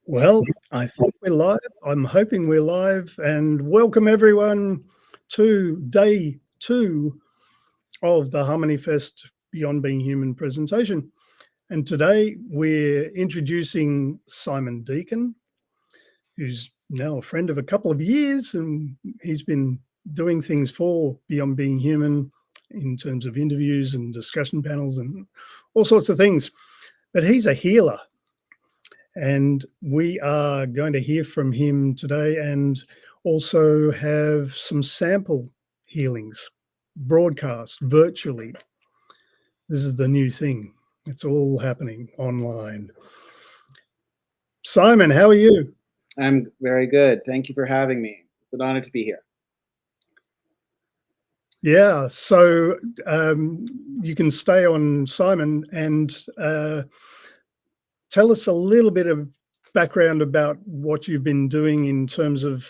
Well, I think we're live. I'm hoping we're live, and welcome everyone to day two of the Harmony Fest Beyond Being Human presentation. And today we're introducing Simon Deacon, who's now a friend of a couple of years, and he's been doing things for Beyond Being Human in terms of interviews and discussion panels and all sorts of things. But he's a healer. And we are going to hear from him today and also have some sample healings broadcast virtually. This is the new thing. It's all happening online. Simon, how are you? I'm very good. Thank you for having me. It's an honor to be here. Yeah, so you can stay on, Simon, and tell us a little bit of background about what you've been doing in terms of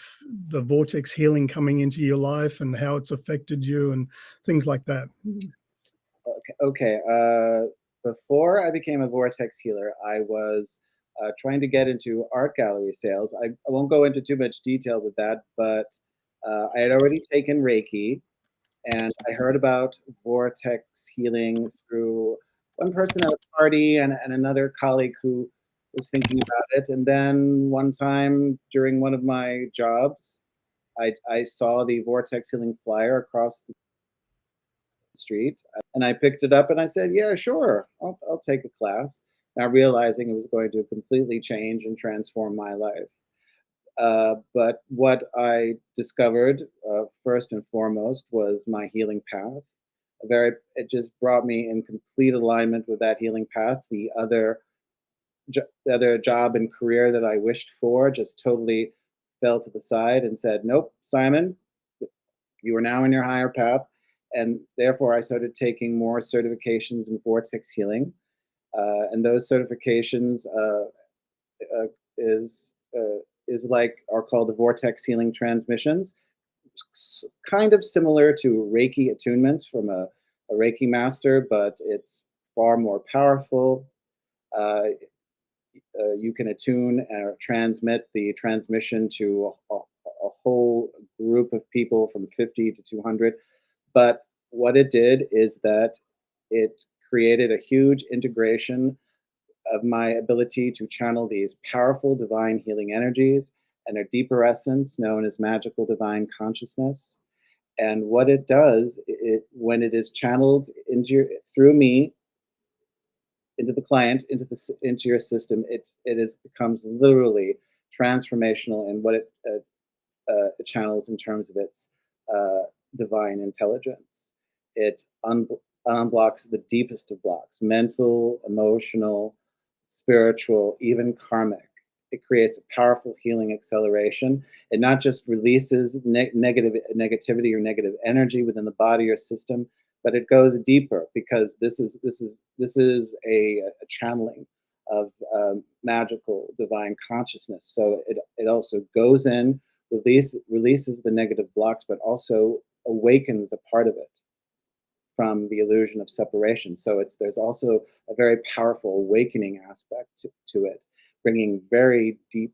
the vortex healing coming into your life and how it's affected you and things like that. Okay. Before I became a vortex healer, I was trying to get into art gallery sales. I won't go into too much detail with that, but I had already taken Reiki, and I heard about vortex healing through one person at a party and another colleague who was thinking about it. And then one time during one of my jobs, I saw the vortex healing flyer across the street, and I picked it up and I said, yeah, sure, I'll take a class, now realizing it was going to completely change and transform my life. But what I discovered first and foremost was my healing path. It just brought me in complete alignment with that healing path. The other job and career that I wished for just totally fell to the side and said, nope, Simon, you are now in your higher path. And therefore, I started taking more certifications in vortex healing. And those certifications uh, is are called the vortex healing transmissions, kind of similar to Reiki attunements from a Reiki master, but it's far more powerful. You can attune or transmit the transmission to a whole group of people from 50 to 200. But what it did is that it created a huge integration of my ability to channel these powerful divine healing energies and their deeper essence known as magical divine consciousness. And what it does, when it is channeled through me into the client, into your system, becomes literally transformational in what it channels in terms of its uh, divine intelligence. It unblocks the deepest of blocks: mental, emotional, spiritual, even karmic. It creates a powerful healing acceleration. It not just releases negativity or negative energy within the body or system, but it goes deeper, because this is a channeling of magical divine consciousness. So it also goes in, releases the negative blocks, but also awakens a part of it from the illusion of separation. So there's also a very powerful awakening aspect to it, bringing very deep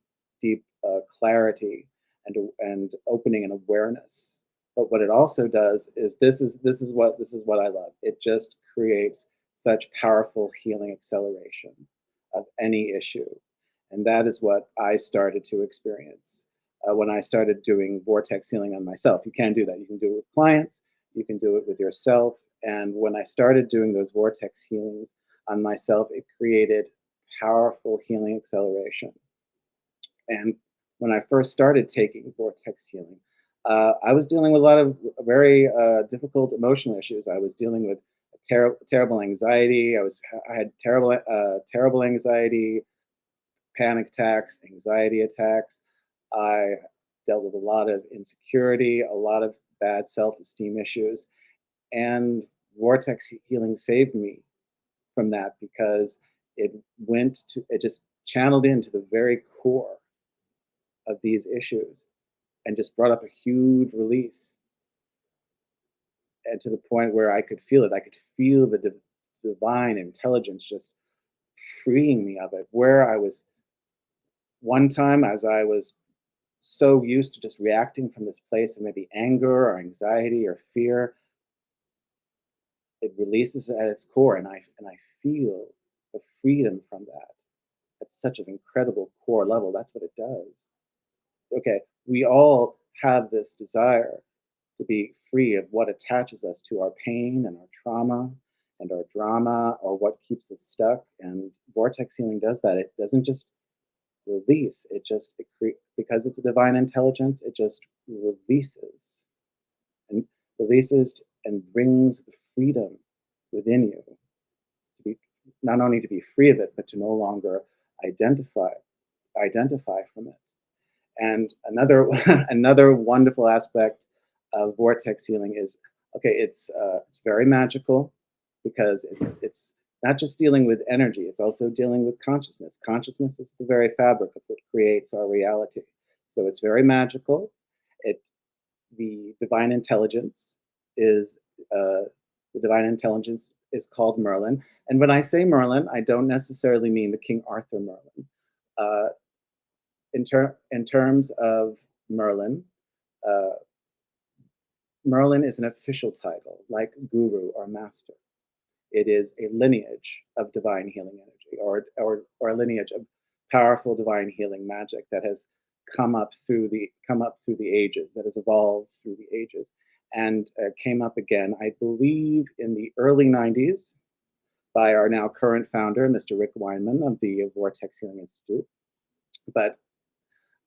clarity and opening and awareness. But what it also does is this is what I love. It just creates such powerful healing acceleration of any issue, and that is what I started to experience when I started doing vortex healing on myself. You can do that. You can do it with clients. You can do it with yourself. And when I started doing those vortex healings on myself, it created powerful healing acceleration. And when I first started taking vortex healing, I was dealing with a lot of very difficult emotional issues. I was dealing with terrible anxiety. I had terrible anxiety, panic attacks, anxiety attacks. I dealt with a lot of insecurity, a lot of bad self-esteem issues, and vortex healing saved me from that, because it just channeled into the very core of these issues and just brought up a huge release, and to the point where I could feel it. I could feel the divine intelligence just freeing me of it, where I was one time, as I was so used to just reacting from this place of maybe anger or anxiety or fear, it releases at its core, and I feel the freedom from that at such an incredible core level. That's what it does. Okay, we all have this desire to be free of what attaches us to our pain and our trauma and our drama, or what keeps us stuck. And vortex healing does that. It doesn't just release, because it's a divine intelligence, it just releases and releases and brings the freedom within you to be, not only to be free of it, but to no longer identify from it. And another another wonderful aspect of vortex healing is, okay, it's very magical, because it's not just dealing with energy, it's also dealing with consciousness. Consciousness is the very fabric of what creates our reality. So it's very magical. It the divine intelligence is uh, the divine intelligence is called Merlin. And when I say Merlin, I don't necessarily mean the King Arthur Merlin. Uh, in terms of Merlin, uh, Merlin is an official title, like guru or master. It is a lineage of divine healing energy, or a lineage of powerful divine healing magic that has come up through the ages, that has evolved through the ages, and came up again, I believe, in the early '90s by our now current founder, Mr. Rick Weinman of the Vortex Healing Institute. But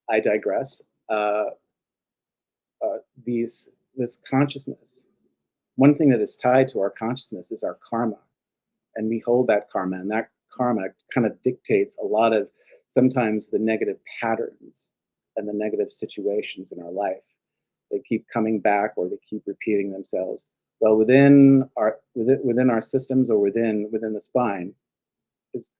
I digress. Uh, these this consciousness. One thing that is tied to our consciousness is our karma, and we hold that karma, and that karma kind of dictates a lot of sometimes the negative patterns and the negative situations in our life. They keep coming back, or they keep repeating themselves. Well, within our systems, or within the spine, is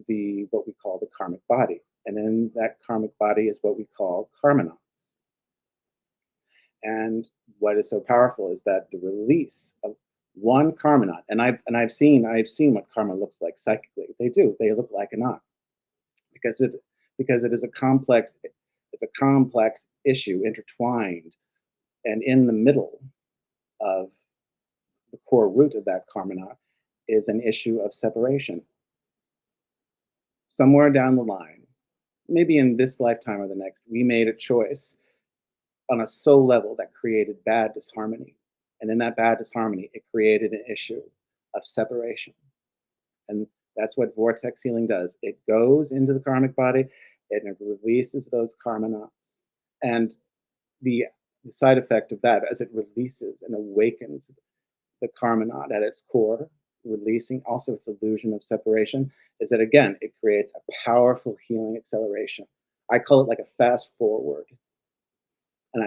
the what we call the karmic body, and in that karmic body is what we call karmanauts. And what is so powerful is that the release of one karma knot, and I've seen what karma looks like psychically. They look like a knot, because it is a complex, it's a complex issue, intertwined, and in the middle of the core root of that karma knot is an issue of separation. Somewhere down the line, maybe in this lifetime or the next, we made a choice on a soul level that created bad disharmony. And in that bad disharmony, it created an issue of separation. And that's what vortex healing does. It goes into the karmic body and it releases those karma knots. And the, the side effect of that, as it releases and awakens the karma knot at its core, releasing also its illusion of separation, is that again, it creates a powerful healing acceleration. I call it like a fast forward. And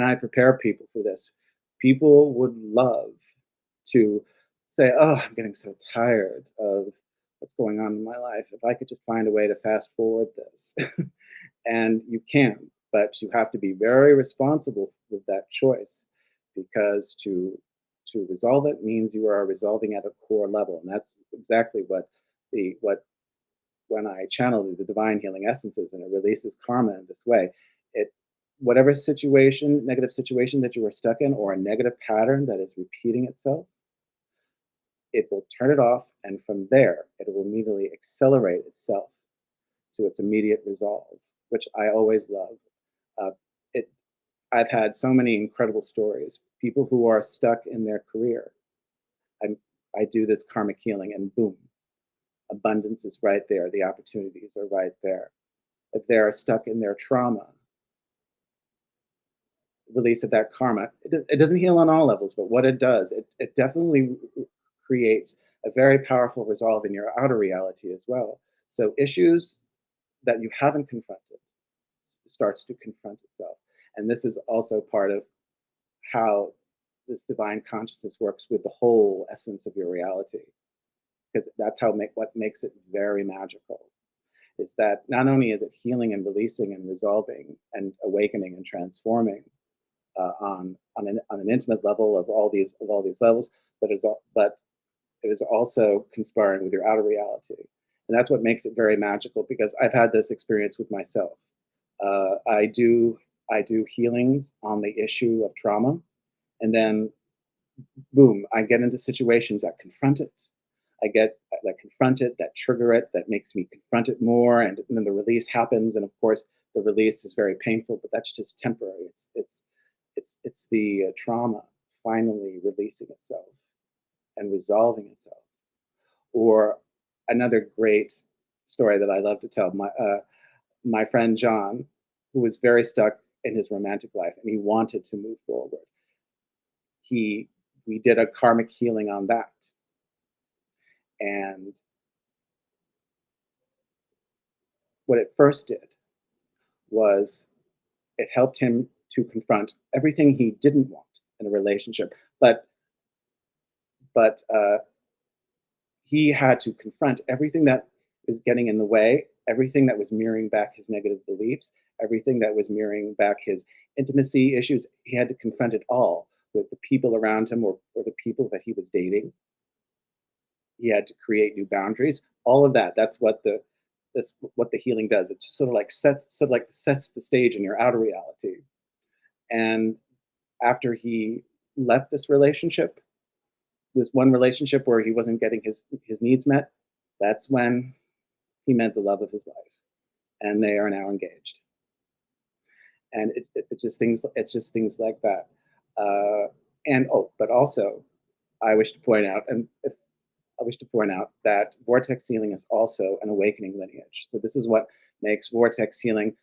I prepare people for this. People would love to say, "Oh, I'm getting so tired of what's going on in my life. If I could just find a way to fast forward this," and you can, but you have to be very responsible with that choice, because to resolve it means you are resolving at a core level, and that's exactly what when I channel the divine healing essences and it releases karma in this way, it whatever situation, negative situation that you are stuck in, or a negative pattern that is repeating itself, it will turn it off, and from there, it will immediately accelerate itself to its immediate resolve, which I always love. Uh, it, I've had so many incredible stories. People who are stuck in their career, I, I do this karmic healing, and boom, abundance is right there. The opportunities are right there. If they're stuck in their trauma, release of that karma, it doesn't heal on all levels, but what it does, it definitely creates a very powerful resolve in your outer reality as well. So issues that you haven't confronted starts to confront itself. And this is also part of how this divine consciousness works with the whole essence of your reality, because that's what makes it very magical, is that not only is it healing and releasing and resolving and awakening and transforming on an intimate level of all these levels, but it is also conspiring with your outer reality. And that's what makes it very magical, because I've had this experience with myself. I do healings on the issue of trauma, and then boom, I get into situations that confront it. I get that confront it, that trigger it, that makes me confront it more, and then the release happens. And of course, the release is very painful, but that's just temporary. It's the trauma finally releasing itself and resolving itself. Or another great story that I love to tell, my friend John, who was very stuck in his romantic life and he wanted to move forward. He We did a karmic healing on that. And what it first did was it helped him to confront everything he didn't want in a relationship. But he had to confront everything that was getting in the way, everything that was mirroring back his negative beliefs, everything that was mirroring back his intimacy issues. He had to confront it all with the people around him, or the people that he was dating. He had to create new boundaries. All of that. That's what the healing does. It just sort of like sets the stage in your outer reality. And after he left this one relationship where he wasn't getting his needs met, that's when he met the love of his life, and they are now engaged. And it's just things like that. And oh, but also, I wish to point out, that vortex healing is also an awakening lineage. So this is what makes vortex healing.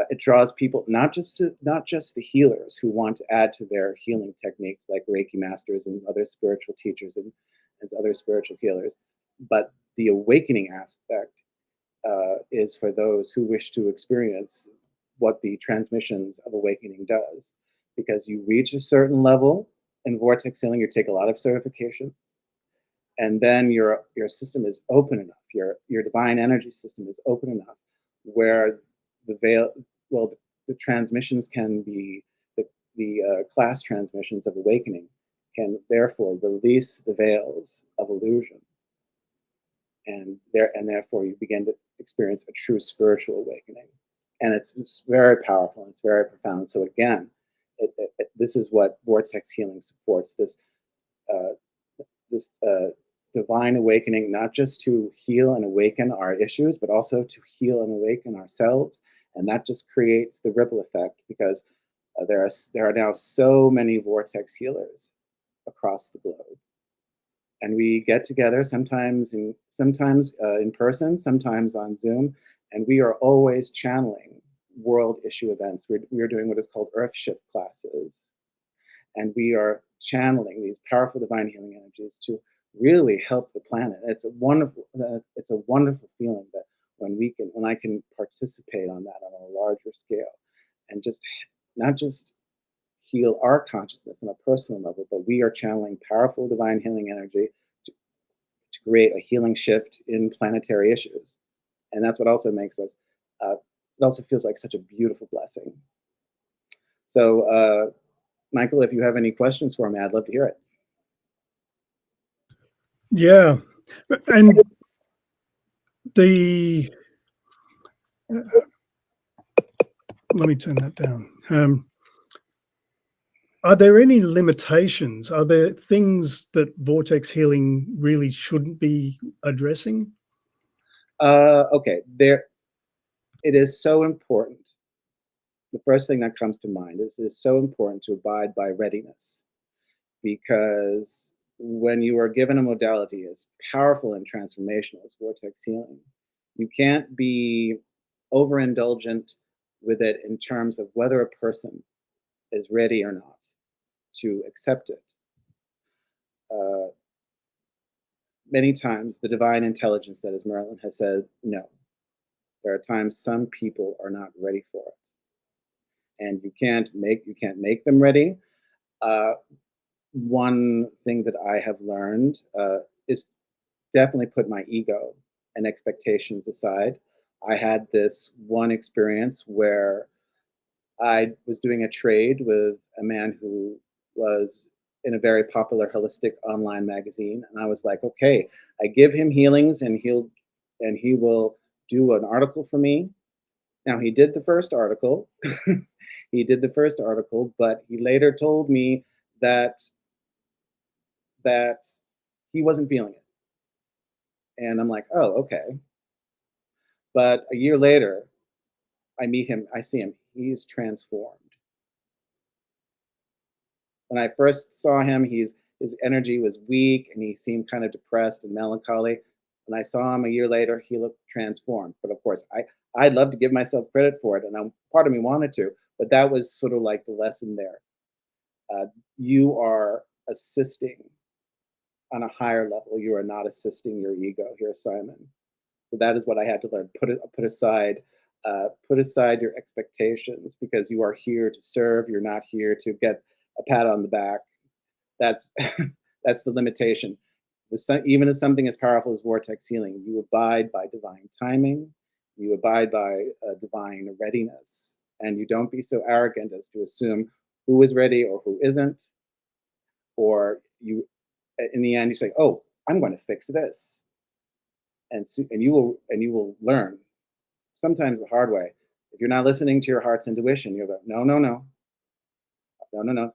It draws people, not just the healers who want to add to their healing techniques, like Reiki masters and other spiritual teachers and other spiritual healers, but the awakening aspect is for those who wish to experience what the transmissions of awakening does. Because you reach a certain level in vortex healing, you take a lot of certifications, and then your system is open enough, your divine energy system is open enough, where the transmissions can be the class transmissions of awakening can therefore release the veils of illusion, and therefore you begin to experience a true spiritual awakening. And it's very powerful and it's very profound. So again, this is what vortex healing supports, this uh, divine awakening, not just to heal and awaken our issues, but also to heal and awaken ourselves. And that just creates the ripple effect, because there are now so many vortex healers across the globe, and we get together sometimes in person, sometimes on Zoom, and we are always channeling world issue events. We are doing what is called earthship classes, and we are channeling these powerful divine healing energies to really help the planet. It's a wonderful feeling that when I can participate on that on a larger scale, and just not just heal our consciousness on a personal level, but we are channeling powerful divine healing energy to create a healing shift in planetary issues. And that's what also makes us, it also feels like such a beautiful blessing. So, Michael, if you have any questions for me, I'd love to hear it. Yeah. And the let me turn that down. Are there any limitations? Are there things that vortex healing really shouldn't be addressing? Okay, it is so important. The first thing that comes to mind is it is so important to abide by readiness, because when you are given a modality as powerful and transformational as vortex healing, you can't be overindulgent with it in terms of whether a person is ready or not to accept it. Uh, Many times, the divine intelligence that is Merlin has said no. There are times some people are not ready for it, and you can't make them ready. Uh, One thing that I have learned is definitely put my ego and expectations aside. I had this one experience where I was doing a trade with a man who was in a very popular holistic online magazine. And I was like, okay, I give him healings and and he will do an article for me. Now, he did the first article. He did the first article, but he later told me that that he wasn't feeling it. And I'm like, oh, okay. But a year later, I meet him, I see him, he's transformed. When I first saw him, his energy was weak and he seemed kind of depressed and melancholy. When I saw him a year later, he looked transformed. But of course, I'd love to give myself credit for it, and part of me wanted to, but that was sort of like the lesson there. You are assisting on a higher level. You are not assisting your ego here, Simon. So that is what I had to learn. Put aside your expectations, because you are here to serve. You're not here to get a pat on the back. That's that's the limitation. Even as something as powerful as vortex healing, you abide by divine timing. You abide by divine readiness, and you don't be so arrogant as to assume who is ready or who isn't. Or you, in the end, you say, "Oh, I'm going to fix this," and you will learn, sometimes the hard way. If you're not listening to your heart's intuition, you'll go, "No, no, no, no, no, no.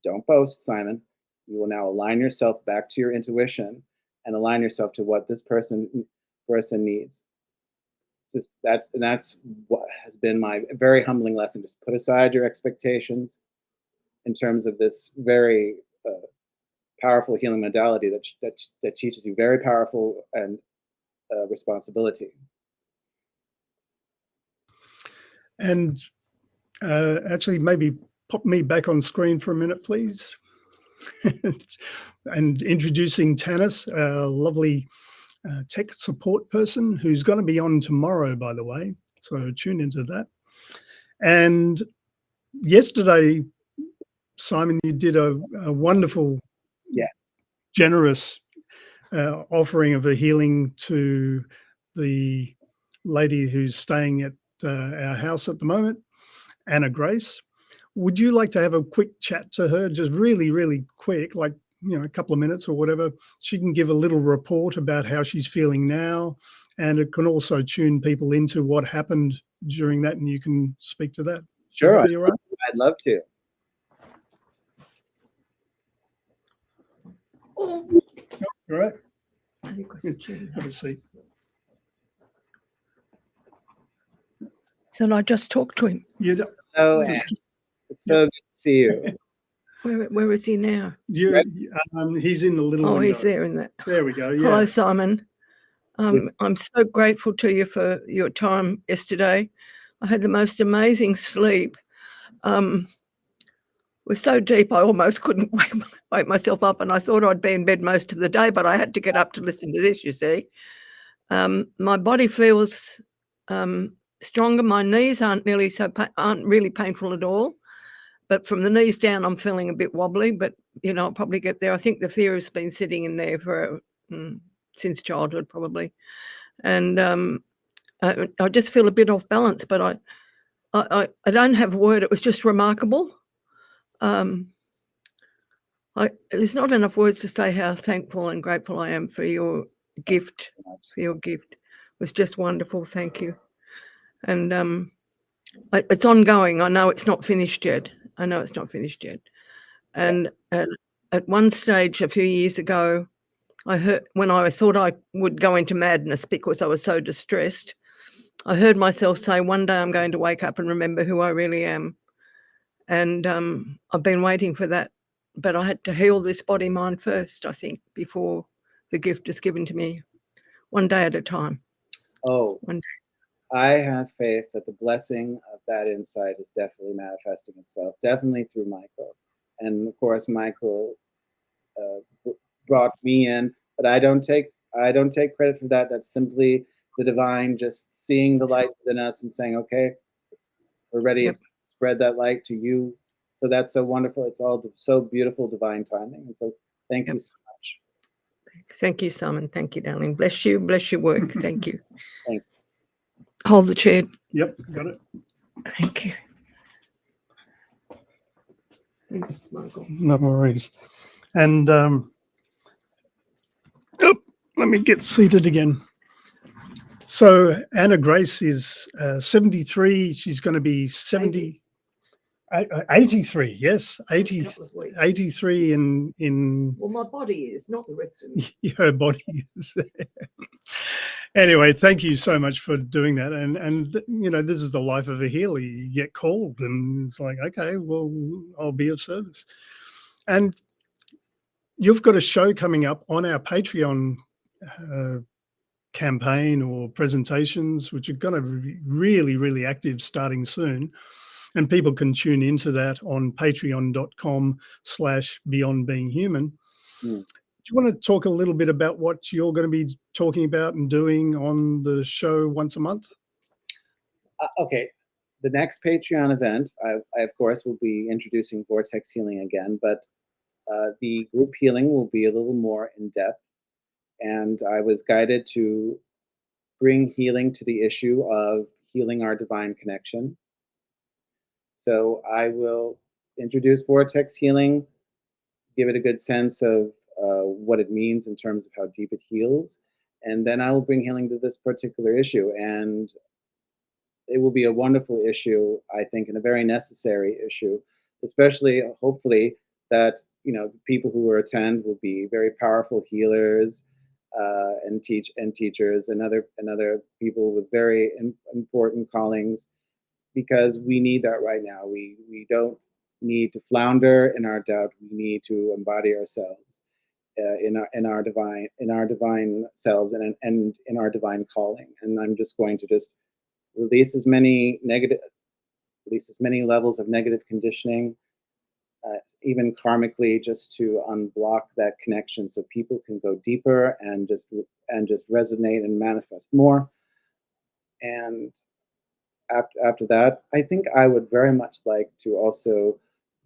Don't boast, Simon. You will now align yourself back to your intuition and align yourself to what this person needs." That's what has been my very humbling lesson. Just put aside your expectations in terms of this very powerful healing modality that teaches you very powerful and responsibility. And actually, maybe pop me back on screen for a minute, please. And introducing Tanis, a lovely tech support person who's going to be on tomorrow, by the way. So tune into that. And yesterday, Simon, you did a wonderful, Yes, generous offering of a healing to the lady who's staying at our house at the moment, Anna Grace. Would you like to have a quick chat to her, just really, really quick, like, a couple of minutes or whatever? She can give a little report about how she's feeling now, and it can also tune people into what happened during that, and you can speak to that. sure. Would that be all right? I'd love to. All right. Have a seat. So I just talked to him. Oh, it's so good to see you. Where is he now? He's in the little window. He's there in that. There we go. Yeah. Hello, Simon. I'm so grateful to you for your time yesterday. I had the most amazing sleep. It was so deep I almost couldn't wake myself up, and I thought I'd be in bed most of the day, but I had to get up to listen to this, you see. My body feels stronger. My knees aren't really painful at all, but from the knees down I'm feeling a bit wobbly, but I'll probably get there. I think the fear has been sitting in there for since childhood probably, and I just feel a bit off balance, but I don't have a word. It was just remarkable. There's not enough words to say how thankful and grateful I am for your gift. It was just wonderful. Thank you. And it's ongoing. I know it's not finished yet. And Yes. At one stage a few years ago, I heard, when I thought I would go into madness because I was so distressed, I heard myself say, one day I'm going to wake up and remember who I really am. And I've been waiting for that. But I had to heal this body mind first, I think, before the gift is given to me, one day at a time. Oh, One day. I have faith that the blessing of that insight is definitely manifesting itself, definitely through Michael. And of course, Michael brought me in, but I don't take credit for that. That's simply the divine just seeing the light within us and saying, okay, we're ready. Yep. To spread that light to you. So that's so wonderful. It's all so beautiful, divine timing. And so thank you so much. Thank you, Simon. Thank you, darling. Bless you. Bless your work. Thank you. Thank you. Hold the chair. Yep, got it. Thank you. Thanks, Michael. No worries. And let me get seated again. So Anna Grace is 73. She's going to be 83. Yes, 83 in. Well, my body is, not the rest of me. Her body is. Anyway, thank you so much for doing that. And you know, this is the life of a healer. You get called, and it's like, okay, well, I'll be of service. And you've got a show coming up on our Patreon campaign or presentations, which are going to be really, really active starting soon. And people can tune into that on patreon.com/beyondbeinghuman. Mm. Do you want to talk a little bit about what you're going to be talking about and doing on the show once a month? Okay. The next Patreon event, I of course will be introducing Vortex Healing again, but the group healing will be a little more in depth. And I was guided to bring healing to the issue of healing our divine connection. So I will introduce Vortex Healing, give it a good sense of what it means in terms of how deep it heals. And then I will bring healing to this particular issue. And it will be a wonderful issue, I think, and a very necessary issue, especially hopefully that, you know, the people who will attend will be very powerful healers and teachers and other people with very important callings, because we need that right now. We don't need to flounder in our doubt. We need to embody ourselves in our divine selves and in our divine calling. And I'm just going to just release as many levels of negative conditioning, even karmically, just to unblock that connection, so people can go deeper and just resonate and manifest more. And after that, I think I would very much like to also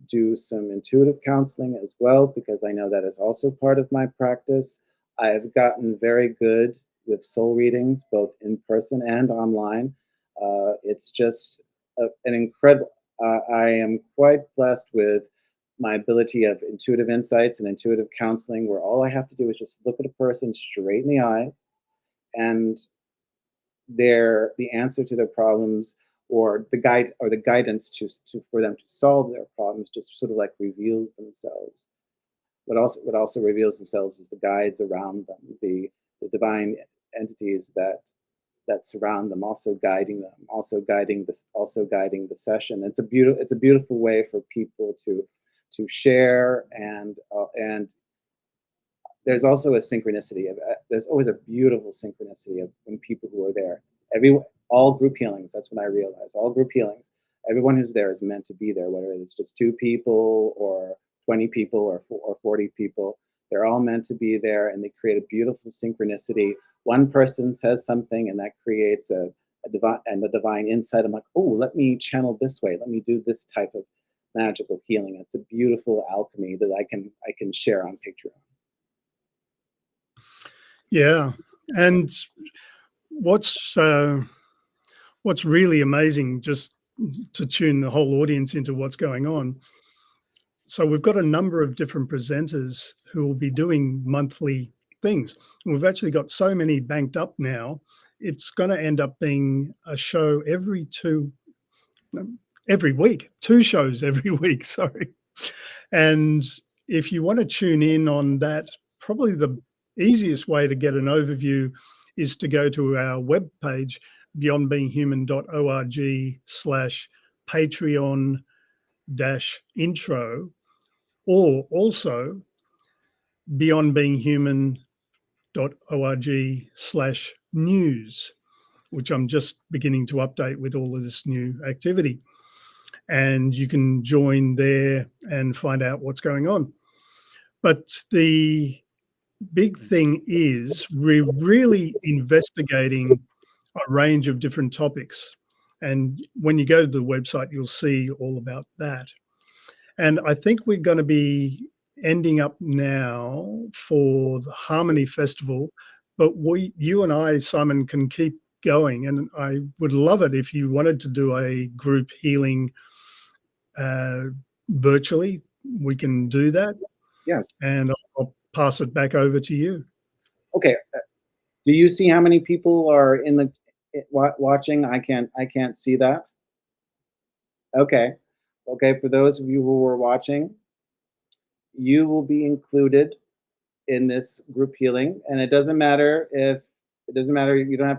do some intuitive counseling as well, because I know that is also part of my practice. I've gotten very good with soul readings, both in person and online. It's just an incredible. I am quite blessed with my ability of intuitive insights and intuitive counseling, where all I have to do is just look at a person straight in the eyes, and the answer to their problems, or the guidance for them to solve their problems, just sort of like reveals themselves. What also reveals themselves is the guides around them, the divine entities that surround them, also guiding them, also guiding the session. It's a beautiful way for people to share, and there's also a synchronicity of there's always a beautiful synchronicity of when people who are there. All group healings, that's when I realized, all group healings, everyone who's there is meant to be there, whether it's just 2 people or 20 people or 40 people. They're all meant to be there, and they create a beautiful synchronicity. One person says something, and that creates a divine insight. I'm like, oh, let me channel this way. Let me do this type of magical healing. It's a beautiful alchemy that I can share on Patreon. Yeah, and what's really amazing, just to tune the whole audience into what's going on. So we've got a number of different presenters who will be doing monthly things. And we've actually got so many banked up now. It's going to end up being a show every week, 2 shows every week. Sorry. And if you want to tune in on that, probably the easiest way to get an overview is to go to our webpage, beyondbeinghuman.org/Patreon-intro, or also beyondbeinghuman.org/news, which I'm just beginning to update with all of this new activity. And you can join there and find out what's going on. But the big thing is we're really investigating a range of different topics. And when you go to the website, you'll see all about that. And I think we're going to be ending up now for the Harmony Festival, but you and I, Simon, can keep going. And I would love it if you wanted to do a group healing virtually. We can do that. Yes. And I'll pass it back over to you. Okay. Do you see how many people are in the watching? I can't see that. Okay. Okay, for those of you who are watching, you will be included in this group healing, and it doesn't matter if it doesn't matter. You don't have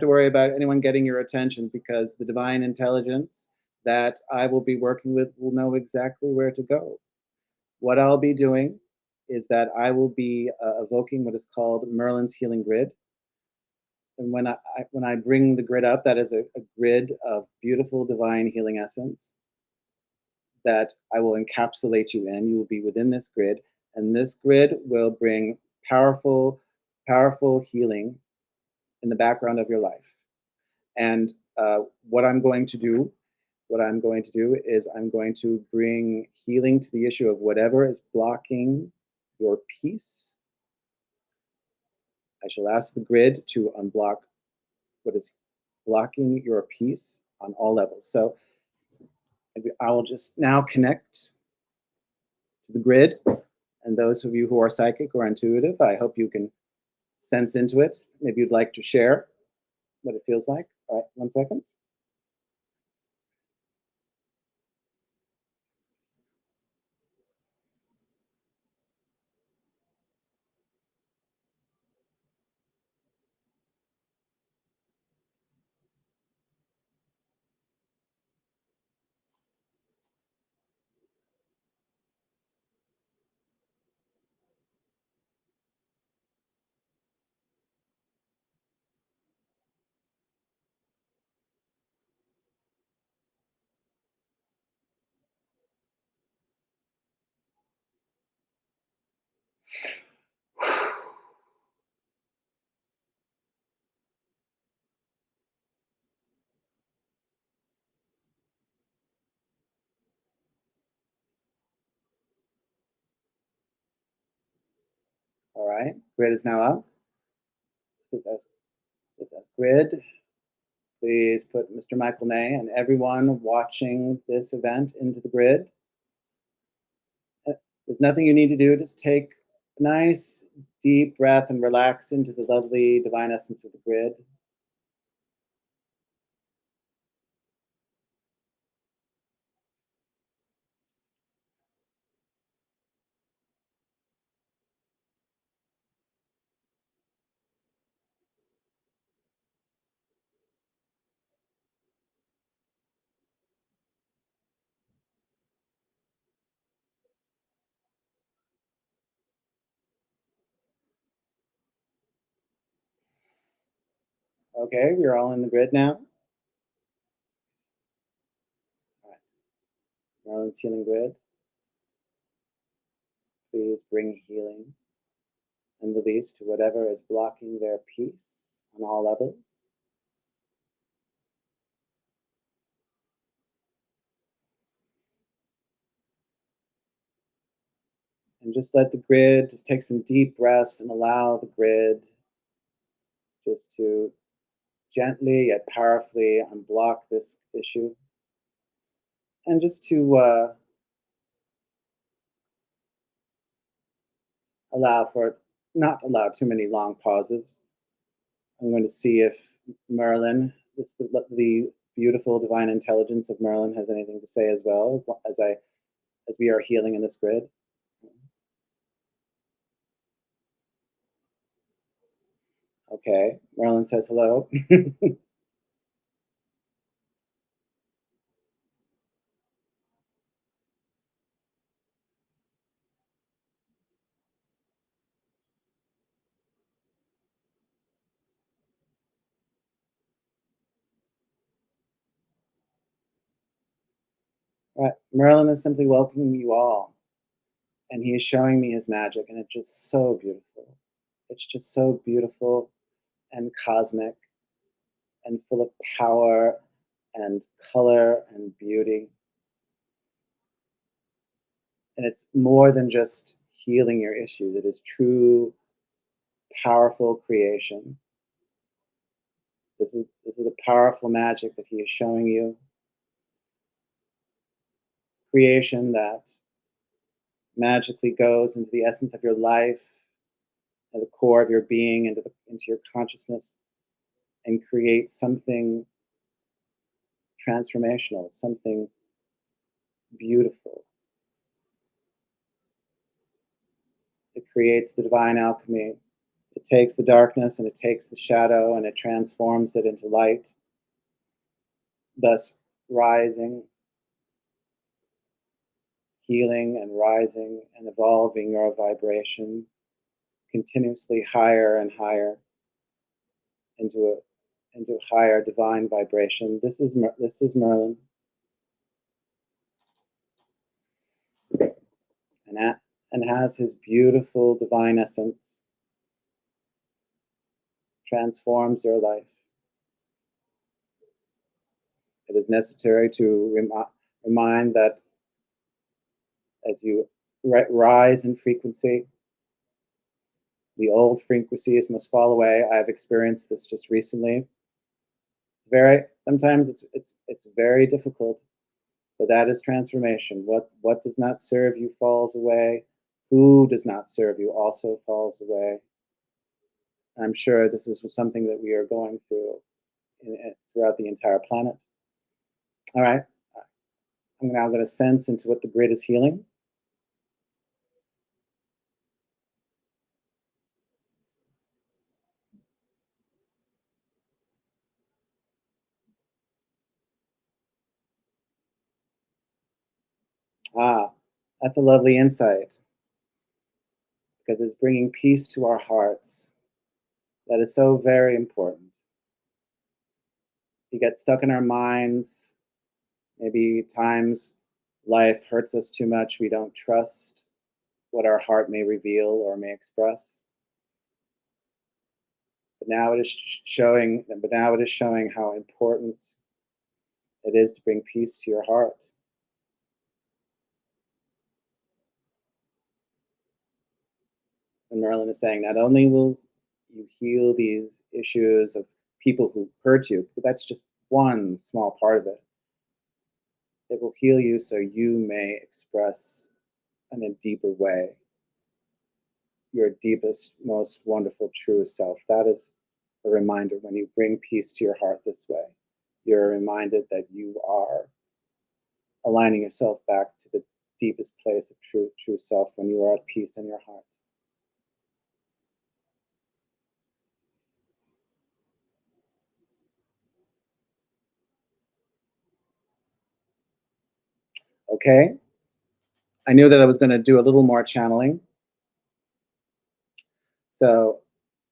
to worry about anyone getting your attention, because the divine intelligence that I will be working with will know exactly where to go. What I'll be doing is that I will be evoking what is called Merlin's healing grid. And when I bring the grid up, that is a grid of beautiful divine healing essence that I will encapsulate you in. You will be within this grid, and this grid will bring powerful, powerful healing in the background of your life. And what I'm going to do is I'm going to bring healing to the issue of whatever is blocking your peace. I shall ask the grid to unblock what is blocking your peace on all levels. So I will just now connect to the grid. And those of you who are psychic or intuitive, I hope you can sense into it. Maybe you'd like to share what it feels like. All right, 1 second. All right, grid is now up. Just as grid, please put Mr. Michael May and everyone watching this event into the grid. There's nothing you need to do. Just take a nice deep breath and relax into the lovely divine essence of the grid. Okay, we're all in the grid now. All right. Merlin's healing grid. Please bring healing and release to whatever is blocking their peace on all levels. And just let the grid, just take some deep breaths and allow the grid just to gently yet powerfully unblock this issue. And just to not allow too many long pauses. I'm going to see if Merlin, the beautiful divine intelligence of Merlin, has anything to say as well, as we are healing in this grid. Okay, Merlin says hello. Right, Merlin is simply welcoming you all, and he is showing me his magic, and it's just so beautiful. It's just so beautiful and cosmic and full of power and color and beauty. And it's more than just healing your issues. It is true, powerful creation. This is the powerful magic that he is showing you. Creation that magically goes into the essence of your life, at the core core of your being, into your consciousness, and create something transformational, something beautiful. It creates the divine alchemy. It takes the darkness and it takes the shadow and it transforms it into light, thus rising, healing and rising and evolving your vibration continuously higher and higher into a higher divine vibration. This is Merlin, and has his beautiful divine essence, transforms your life. It is necessary to remind that as you rise in frequency, the old frequencies must fall away. I've experienced this just recently. Sometimes it's very difficult, but that is transformation. What does not serve you falls away. Who does not serve you also falls away. I'm sure this is something that we are going through throughout the entire planet. All right, I'm now going to sense into what the grid is healing. That's a lovely insight, because it's bringing peace to our hearts. That is so very important. We get stuck in our minds. Maybe times life hurts us too much. We don't trust what our heart may reveal or may express. But now it is showing how important it is to bring peace to your heart. And Merlin is saying, not only will you heal these issues of people who hurt you, but that's just one small part of it. It will heal you so you may express in a deeper way your deepest, most wonderful, true self. That is a reminder. When you bring peace to your heart this way, you're reminded that you are aligning yourself back to the deepest place of true self, when you are at peace in your heart. Okay, I knew that I was going to do a little more channeling. So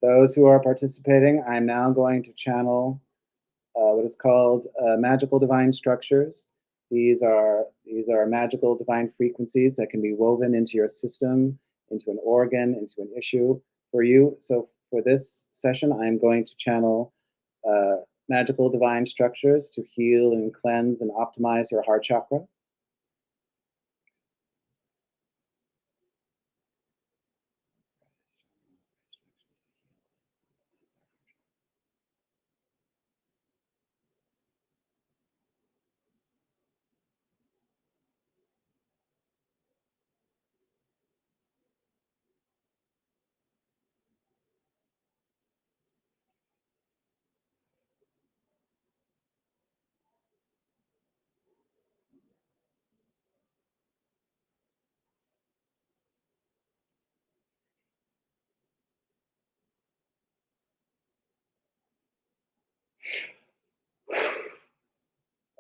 those who are participating, I'm now going to channel what is called magical divine structures. These are magical divine frequencies that can be woven into your system, into an organ, into an issue for you. So for this session, I'm going to channel magical divine structures to heal and cleanse and optimize your heart chakra.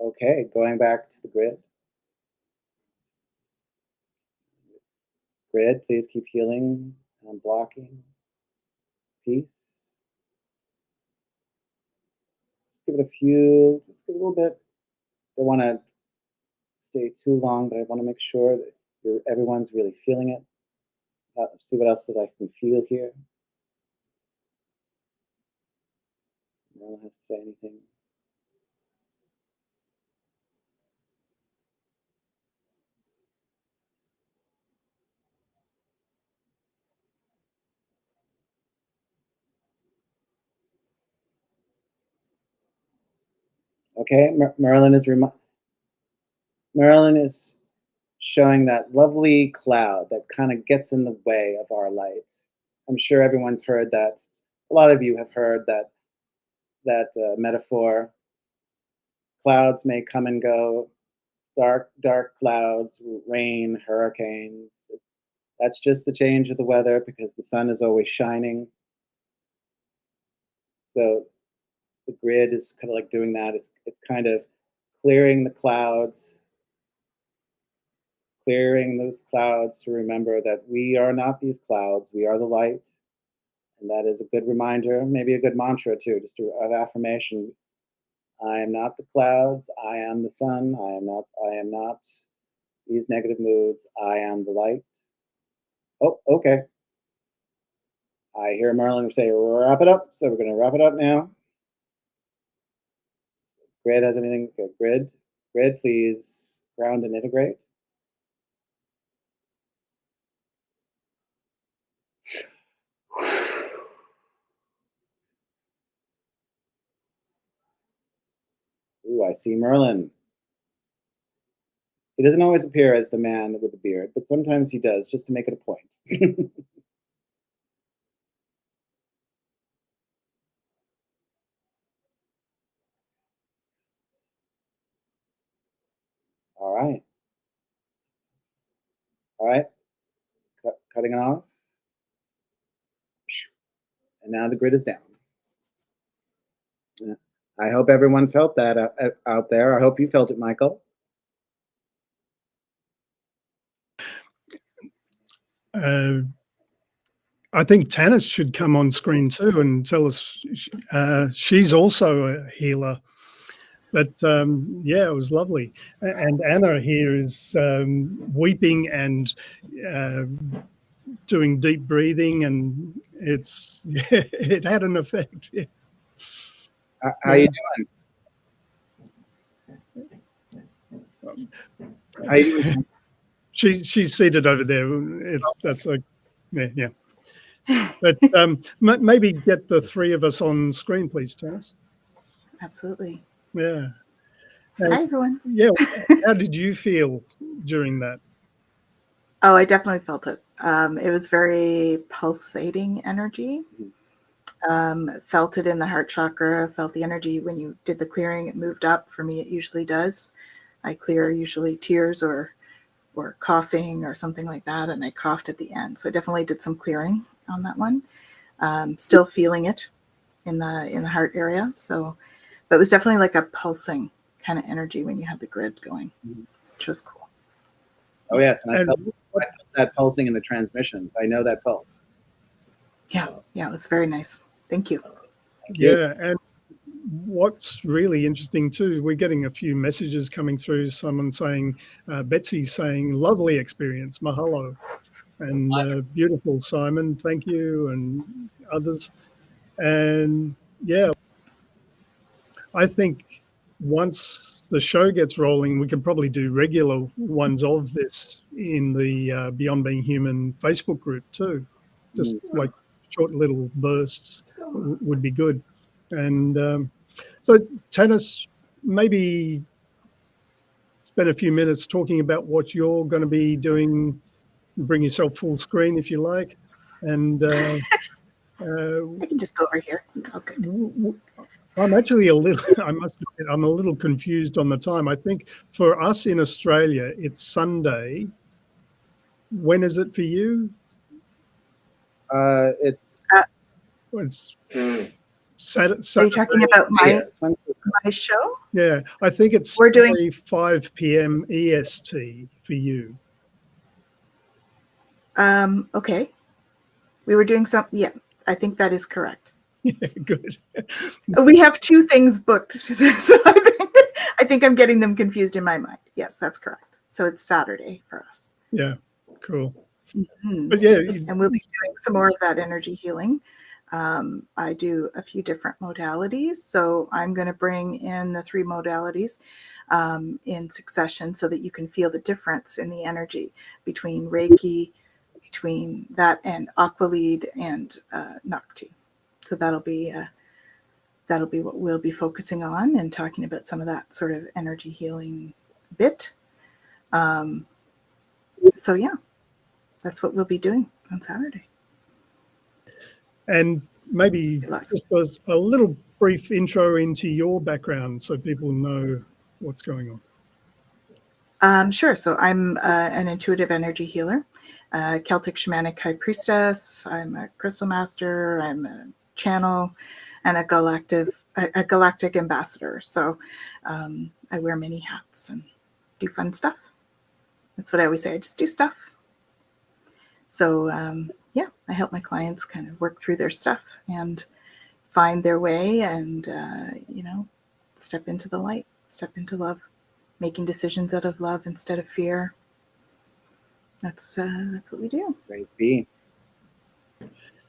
Okay, going back to the grid. Grid, please keep healing and unblocking. Peace. Just give it just give it a little bit. Don't want to stay too long, but I want to make sure that everyone's really feeling it. See what else that I can feel here. No one has to say anything. Okay, Merlin is showing that lovely cloud that kind of gets in the way of our lights. I'm sure everyone's heard that. A lot of you have heard that metaphor. Clouds may come and go, dark clouds, rain, hurricanes. That's just the change of the weather because the sun is always shining. So the grid is kind of like doing that. It's kind of clearing the clouds, clearing those clouds to remember that we are not these clouds, we are the light. And that is a good reminder, maybe a good mantra too, just an affirmation. I am not the clouds, I am the sun, I am not these negative moods, I am the light. Oh, okay. I hear Merlin say wrap it up, so we're gonna wrap it up now. Grid has anything? Okay, grid, please ground and integrate. Ooh, I see Merlin. He doesn't always appear as the man with the beard, but sometimes he does, just to make it a point. All right. All right. Cutting it off. And now the grid is down. I hope everyone felt that out there. I hope you felt it, Michael. I think Tanis should come on screen too and tell us. She's also a healer. But yeah, it was lovely. And Anna here is weeping and doing deep breathing, and it had an effect. Yeah. How you doing? How you doing? She's seated over there. That's like, yeah. But maybe get the three of us on screen, please, Tanis. Absolutely. Yeah. Hi, everyone. Yeah. How did you feel during that? Oh, I definitely felt it. It was very pulsating energy. Felt it in the heart chakra. Felt the energy when you did the clearing. It moved up. For me, it usually does. I clear usually tears or coughing or something like that, and I coughed at the end. So I definitely did some clearing on that one. Still feeling it in the heart area. So, but it was definitely like a pulsing kind of energy when you had the grid going, which was cool. Oh yes, and I felt that pulsing in the transmissions. I know that pulse. Yeah, it was very nice. Thank you. Yeah, and what's really interesting too, we're getting a few messages coming through. Someone saying, Betsy saying, lovely experience, mahalo, and beautiful, Simon, thank you, and others. And yeah, I think once the show gets rolling, we can probably do regular ones of this in the Beyond Being Human Facebook group too. Just like short little bursts would be good. And so, Tanis, maybe spend a few minutes talking about what you're going to be doing. Bring yourself full screen if you like. And I can just go over here. Okay. I'm actually a little, I must admit, I'm a little confused on the time. I think for us in Australia, it's Sunday. When is it for you? It's Saturday. Are you talking about my show? Yeah, I think it's We're doing 5 p.m. EST for you. Okay. We were doing something. Yeah, I think that is correct. Yeah, good. We have two things booked, so I think I'm getting them confused in my mind. Yes, that's correct. So it's Saturday for us. Yeah, cool. Mm-hmm. But yeah, and we'll be doing some more of that energy healing. I do a few different modalities, so I'm going to bring in the 3 modalities in succession so that you can feel the difference in the energy between Reiki, between that and Aqualead and Nocti. So that'll be what we'll be focusing on and talking about some of that sort of energy healing bit. So yeah, that's what we'll be doing on Saturday. And maybe Lots. just a little brief intro into your background so people know what's going on. Sure. So I'm an intuitive energy healer, Celtic shamanic high priestess. I'm a crystal master. I'm a channel, and a galactic ambassador. So I wear many hats and do fun stuff. That's what I always say. I just do stuff. So yeah, I help my clients kind of work through their stuff and find their way, and step into the light, step into love, making decisions out of love instead of fear. That's what we do. Praise be.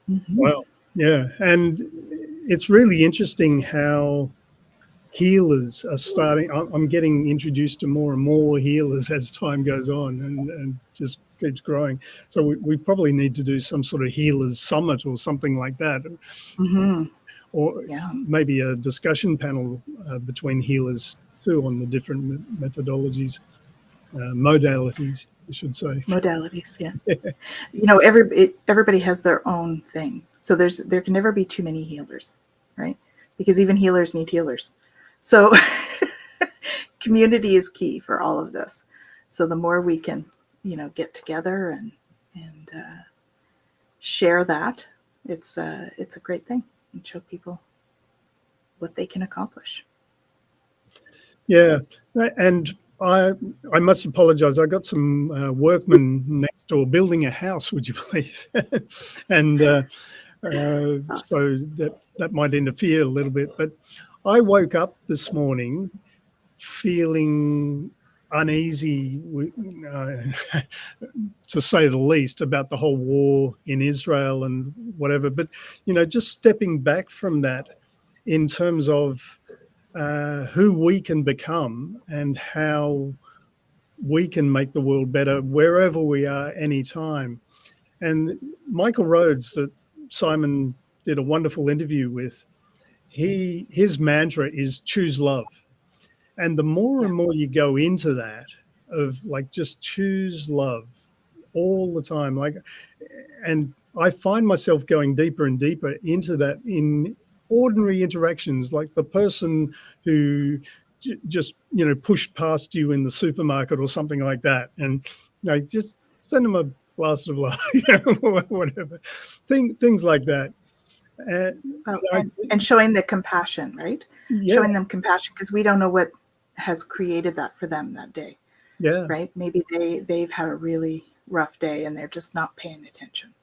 Mm-hmm. Well, yeah. And it's really interesting how healers are starting. I'm getting introduced to more and more healers as time goes on, and just keeps growing. So we probably need to do some sort of healers summit or something like that. Mm-hmm. Or Yeah. maybe a discussion panel between healers too on the different methodologies, modalities, I should say. Modalities, yeah. Everybody has their own thing. So there can never be too many healers, right? Because even healers need healers. So community is key for all of this. So the more we can, get together and share that, it's a great thing, and show people what they can accomplish. Yeah, and I must apologize. I got some workmen next door building a house, would you believe? And Awesome. so that might interfere a little bit. But I woke up this morning feeling uneasy, to say the least, about the whole war in Israel and whatever. But, just stepping back from that in terms of who we can become and how we can make the world better wherever we are, anytime. And Michael Rhodes, that Simon did a wonderful interview with, his mantra is choose love. And the more and more you go into that, of like, just choose love all the time, and I find myself going deeper and deeper into that in ordinary interactions, like the person who just pushed past you in the supermarket or something like that, and just send them a blast of love, whatever, things like that. And showing the compassion, right? Yeah. Showing them compassion, because we don't know what has created that for them that day. Yeah. Right? Maybe they've had a really rough day and they're just not paying attention.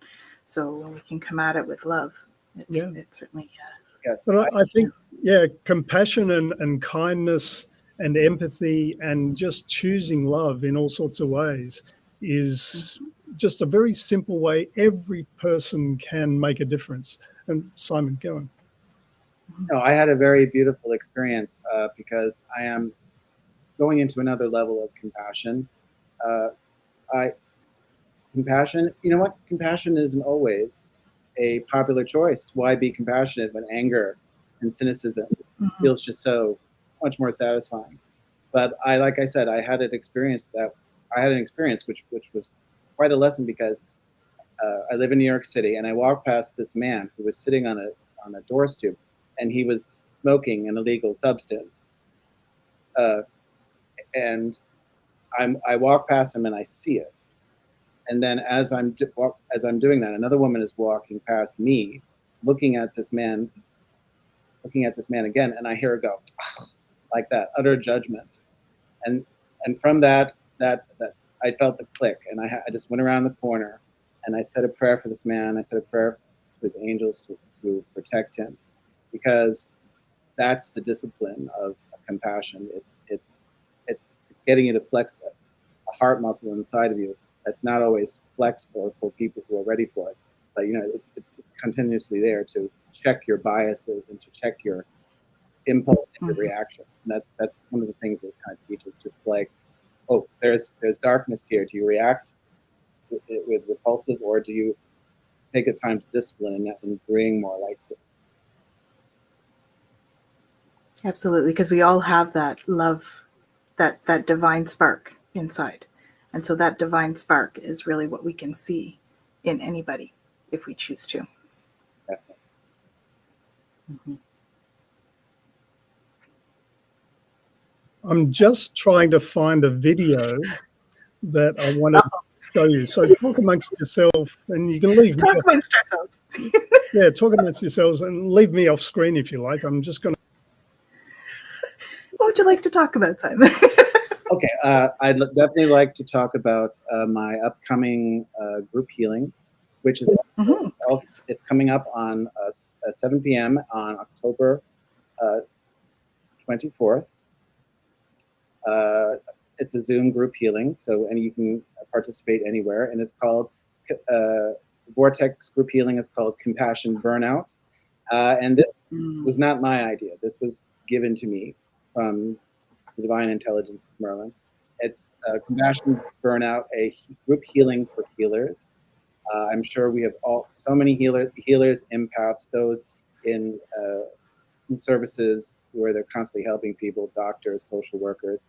So when we can come at it with love, it certainly. Yes. But I think, compassion and kindness and empathy and just choosing love in all sorts of ways is just a very simple way every person can make a difference. And Simon, go on. No, I had a very beautiful experience because I am going into another level of compassion. Compassion, you know what? Compassion isn't always a popular choice. Why be compassionate when anger and cynicism feels just so much more satisfying? But like I said, I had an experience which was quite a lesson, because I live in New York City, and I walked past this man who was sitting on a door stoop, and he was smoking an illegal substance. And I walk past him and I see it. And then as I'm doing that, another woman is walking past me, looking at this man again, and I hear her go like that, utter judgment. And from that I felt the click, and I just went around the corner, and I said a prayer for this man. I said a prayer to his angels to protect him, because that's the discipline of compassion. It's getting you to flex a heart muscle inside of you that's not always flexed for people who are ready for it. But it's continuously there to check your biases and to check your impulse and your reactions. And that's one of the things that it kind of teaches. Just like, oh, there's darkness here. Do you react with repulsive, or do you take the time to discipline and bring more light to it? Absolutely, because we all have that love, that divine spark inside. And so that divine spark is really what we can see in anybody if we choose to. Definitely. Mhm. I'm just trying to find a video that I want to show you. So talk amongst yourself, and you can leave me Talk off. amongst ourselves. Yeah, talk amongst yourselves and leave me off screen if you like. I'm just going to. What would you like to talk about, Simon? Okay, I'd definitely like to talk about my upcoming group healing, which is it's coming up on 7 p.m. on October 24th. It's a Zoom group healing, and you can participate anywhere, and it's called Vortex group healing is called Compassion Burnout, and this was not my idea. This was given to me from the divine intelligence of Merlin. It's Compassion Burnout, a group healing for healers. I'm sure we have so many healers, empaths, those in services where they're constantly helping people, doctors, social workers.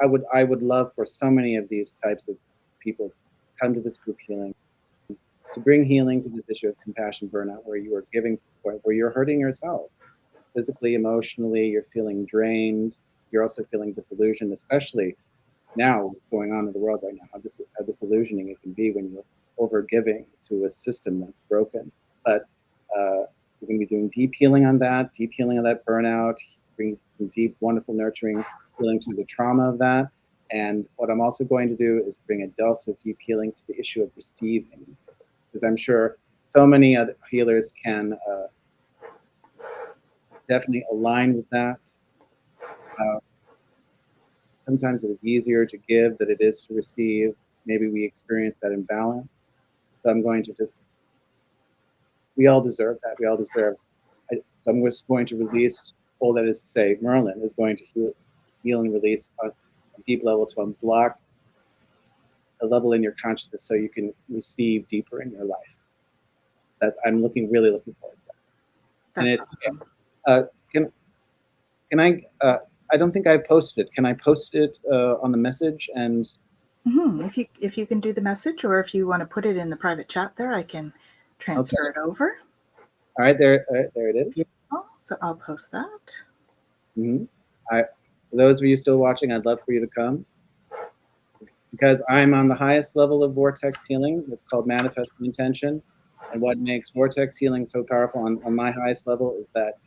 I would love for so many of these types of people to come to this group healing, to bring healing to this issue of compassion burnout, where you are giving to the point where you're hurting yourself, physically, emotionally, you're feeling drained, you're also feeling disillusioned, especially now what's going on in the world right now, how disillusioning it can be when you're over giving to a system that's broken. But we're going to be doing deep healing on that burnout, bring some deep, wonderful, nurturing healing to the trauma of that. And what I'm also going to do is bring a dose of deep healing to the issue of receiving, because I'm sure so many other healers can definitely align with that. Sometimes it is easier to give than it is to receive. Maybe we experience that imbalance. So I'm going to we all deserve that. We all deserve. So I'm just going to release all that is to say. Merlin is going to heal and release on a deep level to unblock a level in your consciousness so you can receive deeper in your life. That I'm really looking forward to that. That's awesome. Can I don't think I posted it. Can I post it on the message? And if you can do the message, or if you want to put it in the private chat there, I can transfer it over. All right, there it is. Beautiful. So I'll post that. For those of you still watching, I'd love for you to come, because I'm on the highest level of vortex healing. It's called manifesting intention. And what makes vortex healing so powerful on my highest level is that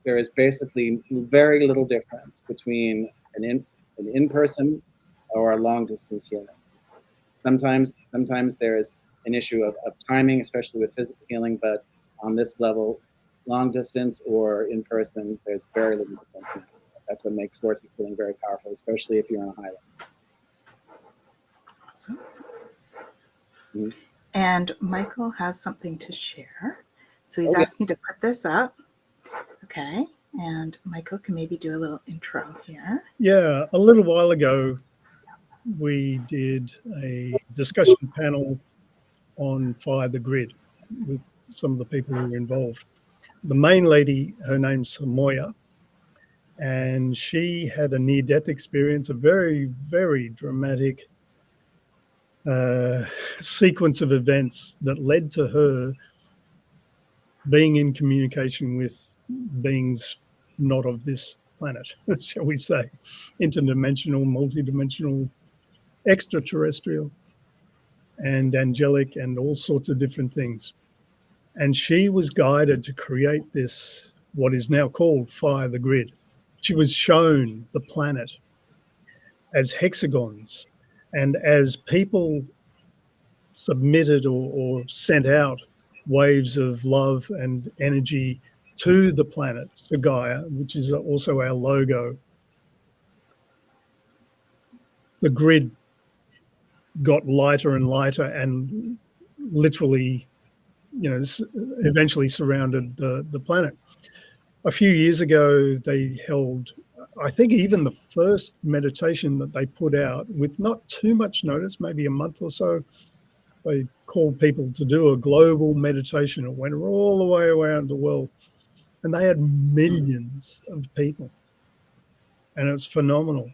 there is basically very little difference between an in-person or a long-distance healing. Sometimes there is an issue of timing, especially with physical healing, but on this level, long distance or in person, there's very little difference. That's what makes vortex healing very powerful, especially if you're on a high level. Awesome. And Michael has something to share. So he's asked me to put this up. Okay. And Michael can maybe do a little intro here. Yeah, a little while ago, we did a discussion panel on Fire the Grid with some of the people who were involved. The main lady, her name's Samoya, and she had a near-death experience, a very, very dramatic sequence of events that led to her being in communication with beings not of this planet, shall we say, interdimensional, multidimensional, extraterrestrial, and angelic, and all sorts of different things. And she was guided to create this, what is now called Fire the Grid. She was shown the planet as hexagons, and as people submitted or sent out waves of love and energy to the planet, to Gaia, which is also our logo, the grid got lighter and lighter and literally, eventually surrounded the planet. A few years ago, they held, I think, even the first meditation that they put out with not too much notice, maybe a month or so. They called people to do a global meditation. It went all the way around the world, and they had millions of people, and it's phenomenal.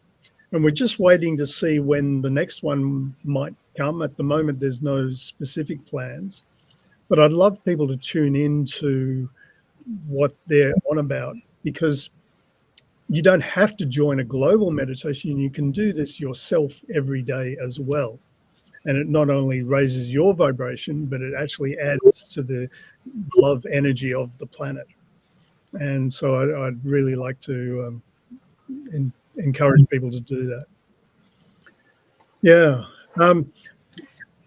And we're just waiting to see when the next one might come. At the moment, there's no specific plans, but I'd love people to tune into what they're on about, because you don't have to join a global meditation. You can do this yourself every day as well. And it not only raises your vibration, but it actually adds to the love energy of the planet. And so I'd really like to encourage people to do that. Yeah.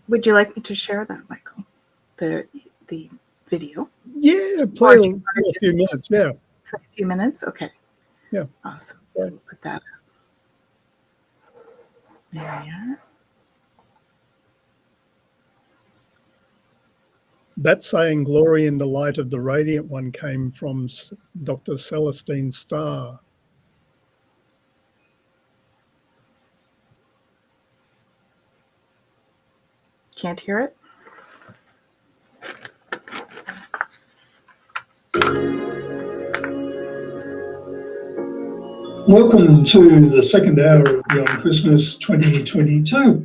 Would you like me to share that, Michael? The video? Yeah, play a few minutes. Yeah. A few minutes? Okay. Yeah. Awesome. So we'll put that up. There we are. That saying, "Glory in the light of the radiant one," came from Dr. Celestine Starr. Can't hear it? Welcome to the second hour of Beyond Christmas 2022.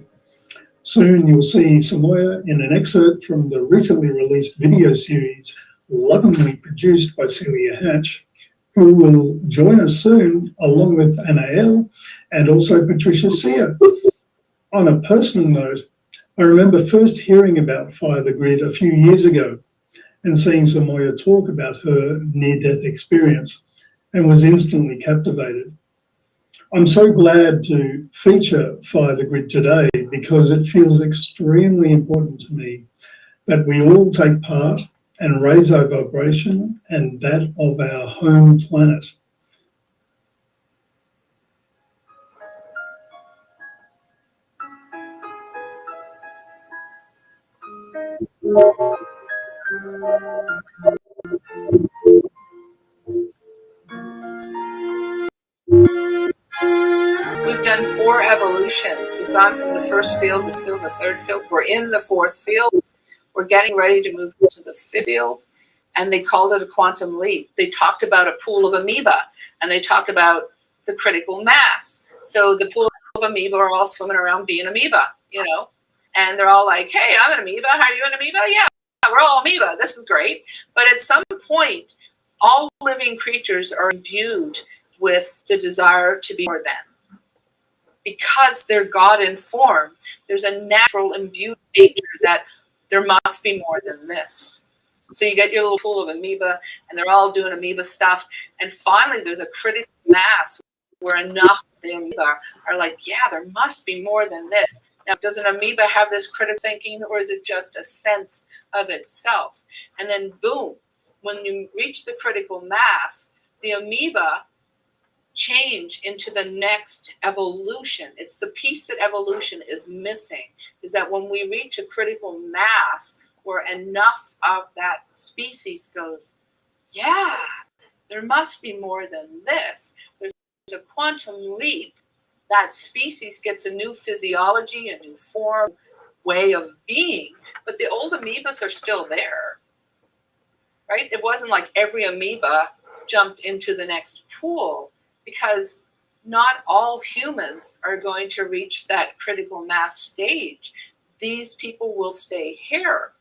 Soon you'll see Samoya in an excerpt from the recently released video series, lovingly produced by Celia Hatch, who will join us soon, along with Anael and also Patricia Sear. On a personal note, I remember first hearing about Fire the Grid a few years ago and seeing Samoya talk about her near-death experience, and was instantly captivated. I'm so glad to feature Fire the Grid today, because it feels extremely important to me that we all take part and raise our vibration and that of our home planet. We've done 4 evolutions. We've gone from the first field, the third field. We're in the 4th field. We're getting ready to move to the 5th field. And they called it a quantum leap. They talked about a pool of amoeba, and they talked about the critical mass. So the pool of amoeba are all swimming around being amoeba, you know. And they're all like, hey, I'm an amoeba. How are you an amoeba? Yeah, we're all amoeba. This is great. But at some point, all living creatures are imbued with the desire to be more than. Because they're God in form, there's a natural imbued nature that there must be more than this. So you get your little pool of amoeba, and they're all doing amoeba stuff. And finally, there's a critical mass where enough of the amoeba are like, yeah, there must be more than this. Now, does an amoeba have this critical thinking, or is it just a sense of itself? And then, boom, when you reach the critical mass, the amoeba change into the next evolution. It's the piece that evolution is missing, is that when we reach a critical mass where enough of that species goes, yeah, there must be more than this. There's a quantum leap. That species gets a new physiology, a new form, way of being, but the old amoebas are still there, right? It wasn't like every amoeba jumped into the next pool, because not all humans are going to reach that critical mass stage. These people will stay here,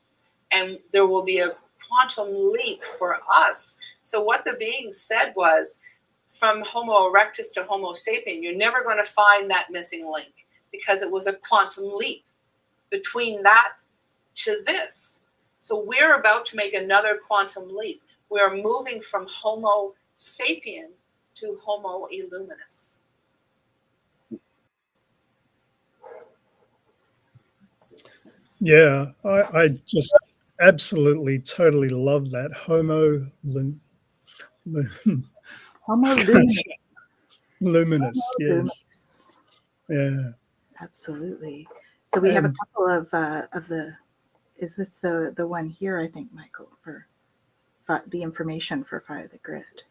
and there will be a quantum leap for us. So what the being said was, from Homo erectus to Homo sapien, you're never going to find that missing link, because it was a quantum leap between that to this. So we're about to make another quantum leap. We're moving from Homo sapien to Homo illuminus. Yeah, I just absolutely, totally love that. Homo luminous. Luminous, yes. Luminous. Yeah. Absolutely. So we have a couple of the, is this the one here, I think, Michael, for the information for Fire the Grid?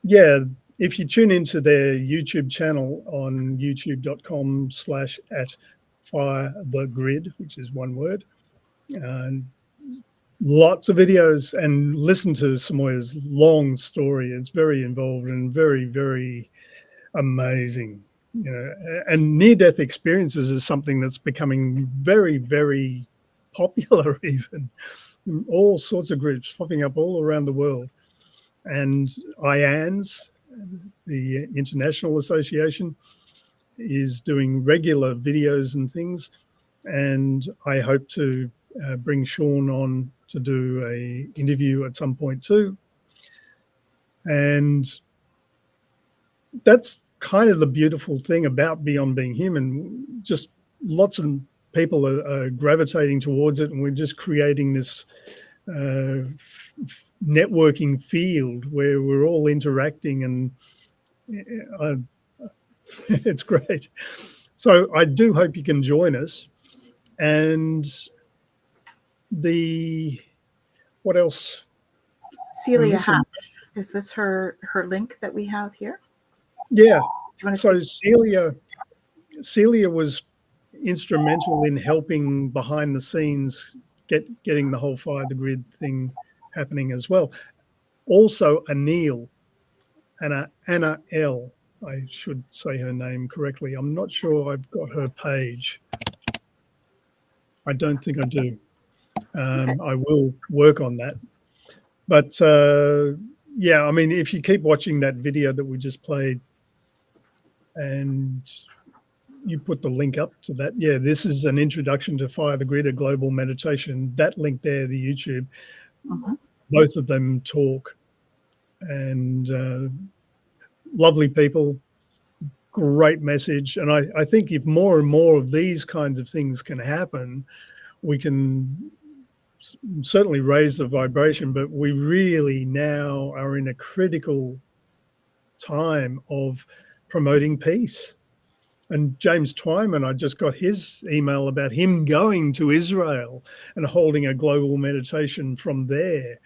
Yeah, if you tune into their YouTube channel on youtube.com/@firethegrid, which is one word, and lots of videos, and listen to Samoya's long story. It's very involved and very, very amazing. You know, and near-death experiences is something that's becoming very, very popular even. All sorts of groups popping up all around the world. And IANS, the International Association, is doing regular videos and things. And I hope to bring Sean on to do a interview at some point too. And that's kind of the beautiful thing about Beyond Being Human. Just lots of people are gravitating towards it, and we're just creating this networking field where we're all interacting, and it's great. So I do hope you can join us. And what else? Celia Hatch, is this her link that we have here? Yeah. Do you want to So speak? Celia was instrumental in helping behind the scenes getting the whole Fire the Grid thing happening as well. Also Anil, Anna L. I should say her name correctly. I'm not sure I've got her page. I don't think I do. I will work on that. But yeah, I mean, if you keep watching that video that we just played and you put the link up to that, yeah, this is an introduction to Fire the Grid, a global meditation. That link there, the YouTube, both of them talk, and lovely people, great message. And I think if more and more of these kinds of things can happen, we can certainly raise the vibration, but we really now are in a critical time of promoting peace. And James Twyman, I just got his email about him going to Israel and holding a global meditation from there,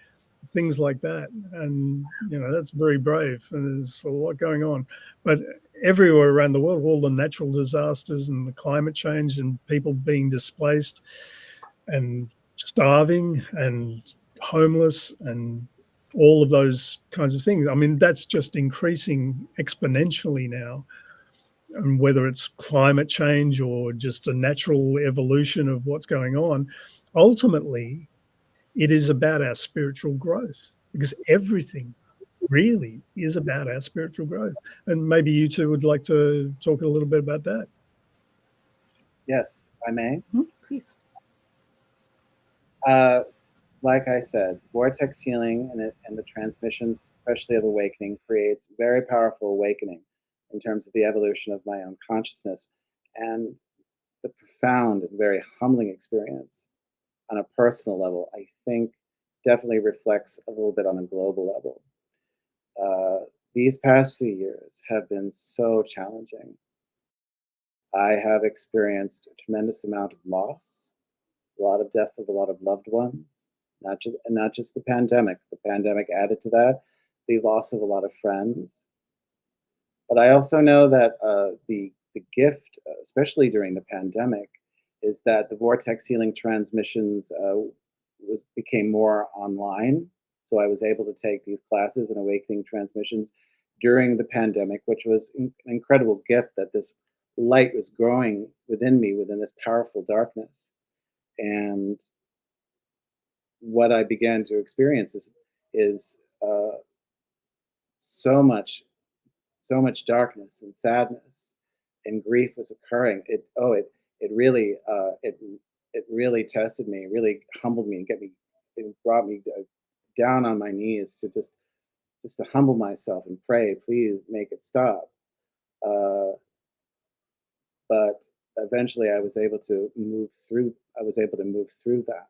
things like that. And, you know, that's very brave, and there's a lot going on. But everywhere around the world, all the natural disasters and the climate change and people being displaced and starving and homeless and all of those kinds of things. I mean, that's just increasing exponentially now. And whether it's climate change or just a natural evolution of what's going on, ultimately, it is about our spiritual growth, because everything really is about our spiritual growth. And maybe you two would like to talk a little bit about that. Yes, if I may. Please. Like I said, vortex healing and the transmissions, especially of awakening, creates very powerful awakening in terms of the evolution of my own consciousness, and the profound and very humbling experience on a personal level, I think definitely reflects a little bit on a global level. These past few years have been so challenging. I have experienced a tremendous amount of loss, a lot of death of a lot of loved ones, not just the pandemic. The pandemic added to that, the loss of a lot of friends. But I also know that the gift, especially during the pandemic, is that the vortex healing transmissions became more online. So I was able to take these classes and awakening transmissions during the pandemic, which was an incredible gift, that this light was growing within me, within this powerful darkness. And what I began to experience is so much darkness and sadness and grief was occurring. It really tested me, really humbled me, and it brought me down on my knees to just to humble myself and pray, please make it stop. But eventually, I was able to move through. I was able to move through that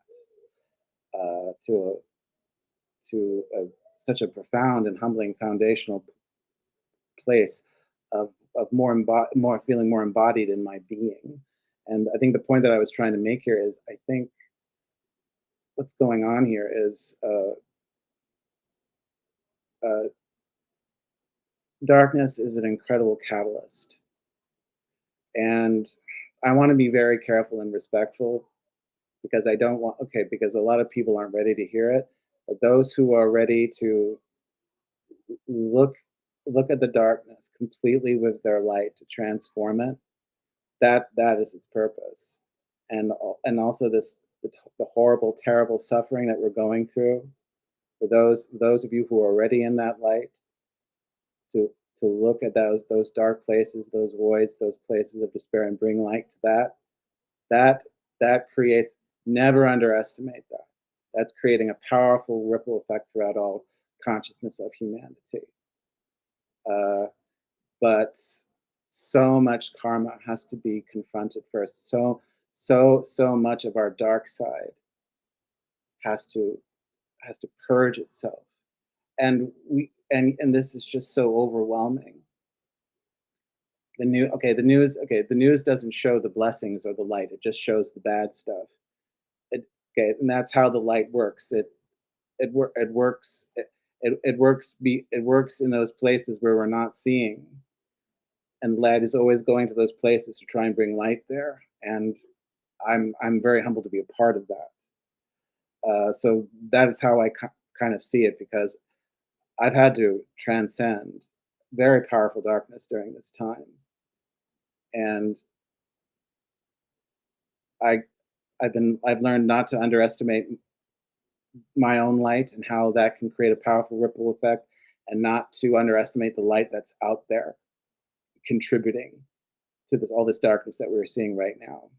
such a profound and humbling foundational place of more feeling more embodied in my being. And I think the point that I was trying to make here is, I think what's going on here is darkness is an incredible catalyst, and I want to be very careful and respectful, because I don't want because a lot of people aren't ready to hear it, but those who are ready to look at the darkness completely with their light to transform it, that is its purpose. And also this the horrible, terrible suffering that we're going through, for those of you who are already in that light, to look at those dark places, those voids, those places of despair, and bring light to that creates, never underestimate that. That's creating a powerful ripple effect throughout all consciousness of humanity. But so much karma has to be confronted first. So much of our dark side has to purge itself. And this is just so overwhelming. The news doesn't show the blessings or the light. It just shows the bad stuff. And that's how the light works. It works in those places where we're not seeing. And light is always going to those places to try and bring light there. And I'm very humbled to be a part of that. So that is how I kind of see it, because I've had to transcend very powerful darkness during this time. And I've learned not to underestimate my own light and how that can create a powerful ripple effect, and not to underestimate the light that's out there contributing to all this darkness that we're seeing right now.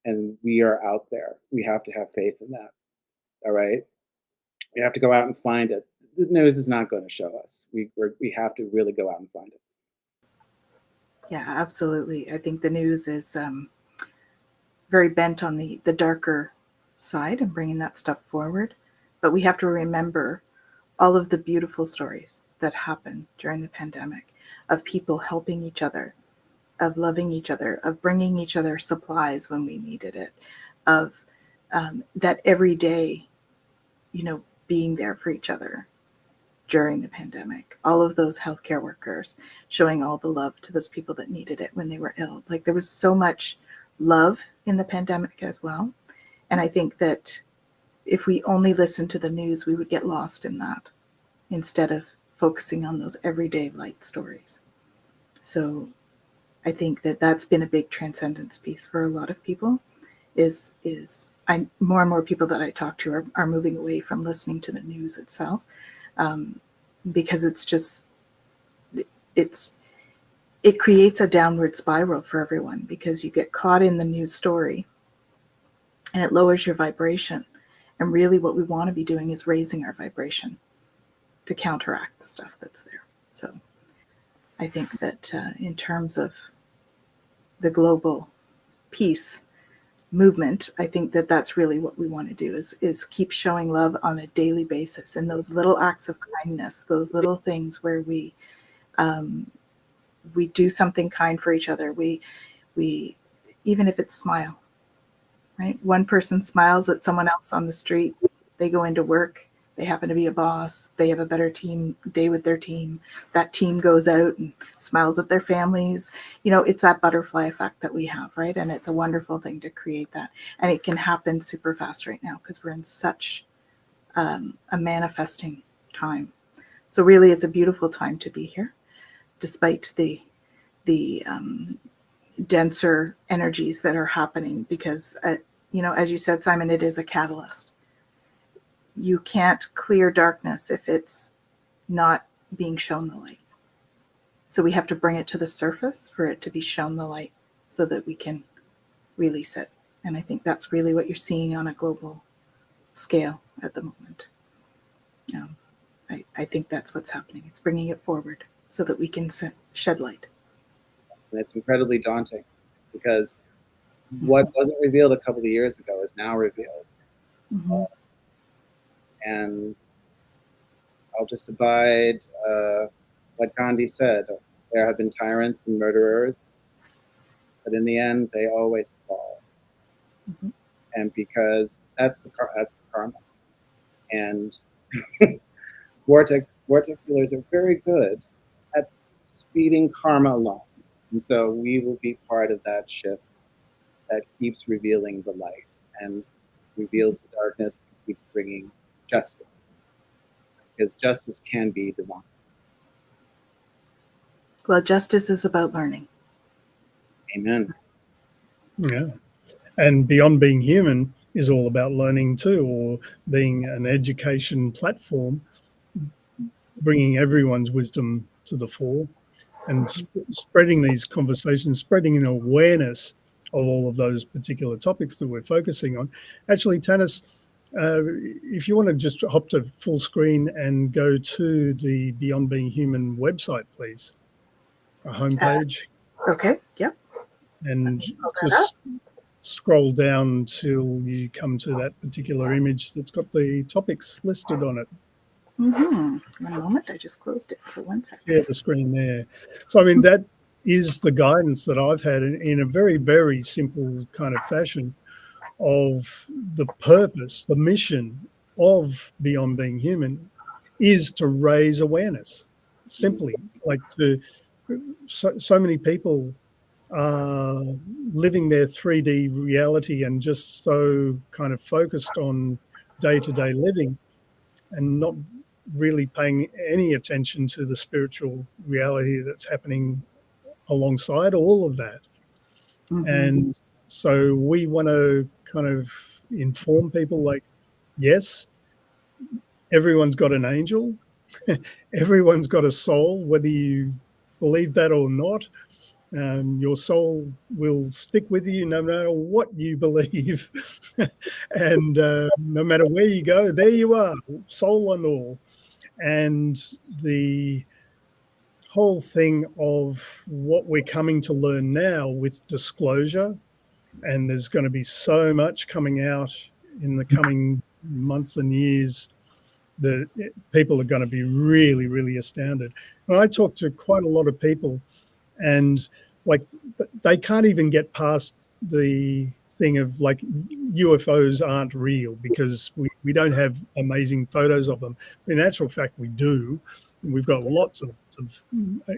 And we are out there. We have to have faith in that. All right? We have to go out and find it. The news is not going to show us. We have to really go out and find it. Yeah, absolutely. I think the news is very bent on the darker side and bringing that stuff forward. But we have to remember all of the beautiful stories that happened during the pandemic, of people helping each other, of loving each other, of bringing each other supplies when we needed it, of that every day, being there for each other during the pandemic. All of those healthcare workers showing all the love to those people that needed it when they were ill. Like, there was so much love in the pandemic as well. And I think that if we only listened to the news, we would get lost in that instead of focusing on those everyday light stories. So I think that that's been a big transcendence piece for a lot of people. More and more people that I talk to are moving away from listening to the news itself, because it creates a downward spiral for everyone, because you get caught in the news story and it lowers your vibration. And really what we want to be doing is raising our vibration to counteract the stuff that's there. So I think that in terms of the global peace movement, I think that that's really what we want to do, is keep showing love on a daily basis, and those little acts of kindness, those little things where we do something kind for each other. We even if it's smile, right? One person smiles at someone else on the street, they go into work, they happen to be a boss, they have a better team day with their team. That team goes out and smiles at their families. It's that butterfly effect that we have, right? And it's a wonderful thing to create that. And it can happen super fast right now because we're in such a manifesting time. So really, it's a beautiful time to be here, despite the denser energies that are happening, because, as you said, Simon, it is a catalyst. You can't clear darkness if it's not being shown the light. So we have to bring it to the surface for it to be shown the light so that we can release it. And I think that's really what you're seeing on a global scale at the moment. I think that's what's happening. It's bringing it forward so that we can shed light. And it's incredibly daunting, because what wasn't revealed a couple of years ago is now revealed. Mm-hmm. And I'll just abide what Gandhi said. There have been tyrants and murderers, but in the end, they always fall. Mm-hmm. And because that's the karma. And vortex healers are very good at speeding karma along. And so we will be part of that shift that keeps revealing the light and reveals the darkness and keeps bringing justice. Because justice can be divine. Well, justice is about learning. Amen. Yeah. And beyond being human, is all about learning too, or being an education platform, bringing everyone's wisdom to the fore and spreading these conversations, spreading an awareness of all of those particular topics that we're focusing on. Actually, Tanis, if you want to just hop to full screen and go to the Beyond Being Human website, please, a homepage. Okay, yep. And just scroll down till you come to that particular image that's got the topics listed on it. Mm-hmm. One moment, I just closed it, so 1 second. Yeah, the screen there. So, I mean, that is the guidance that I've had in a very, very simple kind of fashion of the purpose, the mission of Beyond Being Human is to raise awareness. Simply, like so many people are living their 3D reality and just so kind of focused on day-to-day living and not really paying any attention to the spiritual reality that's happening alongside all of that. Mm-hmm. And so we want to kind of inform people, like, yes, everyone's got an angel, everyone's got a soul, whether you believe that or not. Your soul will stick with you no matter what you believe. And no matter where you go, there you are, soul and all. And the whole thing of what we're coming to learn now with disclosure, and there's going to be so much coming out in the coming months and years that people are going to be really, really astounded. And I talk to quite a lot of people, and like they can't even get past the thing of like UFOs aren't real because we don't have amazing photos of them. In actual fact, we do. We've got lots of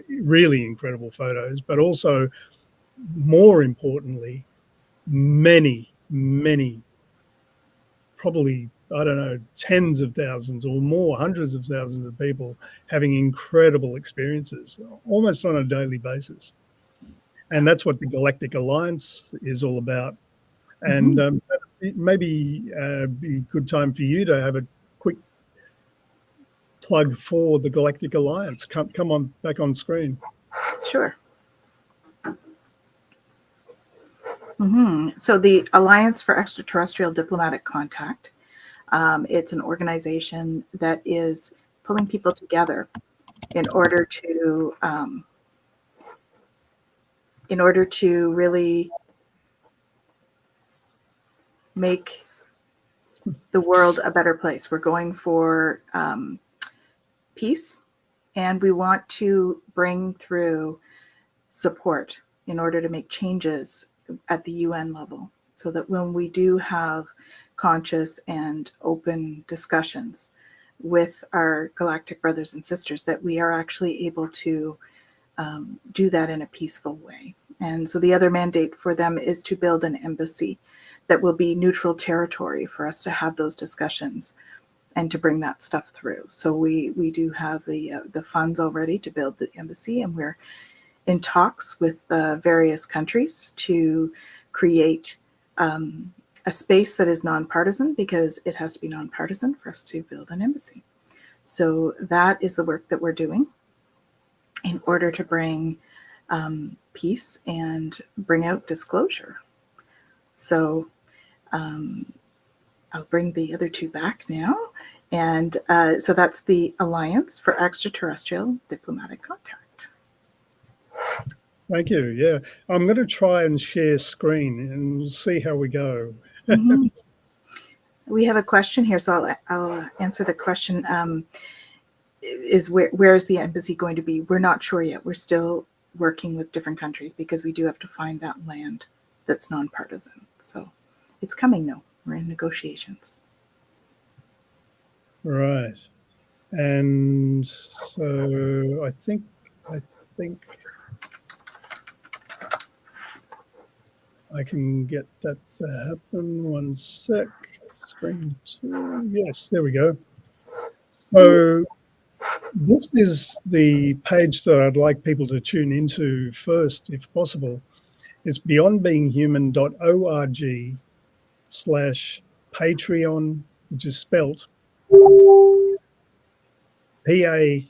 really incredible photos, but also more importantly, many, probably, I don't know, tens of thousands or more, hundreds of thousands of people having incredible experiences almost on a daily basis. And that's what the Galactic Alliance is all about. And maybe be a good time for you to have a quick plug for the Galactic Alliance. Come on back on screen. Sure. So the Alliance for Extraterrestrial Diplomatic Contact, it's an organization that is pulling people together in order to really make the world a better place. We're going for peace, and we want to bring through support in order to make changes at the UN level, so that when we do have conscious and open discussions with our galactic brothers and sisters, that we are actually able to do that in a peaceful way. And so the other mandate for them is to build an embassy that will be neutral territory for us to have those discussions and to bring that stuff through. So we do have the funds already to build the embassy, and we're in talks with various countries to create a space that is nonpartisan, because it has to be nonpartisan for us to build an embassy. So that is the work that we're doing in order to bring peace and bring out disclosure. So I'll bring the other two back now. And so that's the Alliance for Extraterrestrial Diplomatic Contact. Thank you. Yeah, I'm going to try and share screen and we'll see how we go. We have a question here, so I'll answer the question. Is where is the embassy going to be? We're not sure yet. We're still working with different countries because we do have to find that land that's nonpartisan. So it's coming though. We're in negotiations. Right. And so I think I can get that to happen. 1 sec. Screen 2. Yes, there we go. So this is the page that I'd like people to tune into first, if possible. It's beyondbeinghuman.org/Alliance patreon, which is spelt PATREON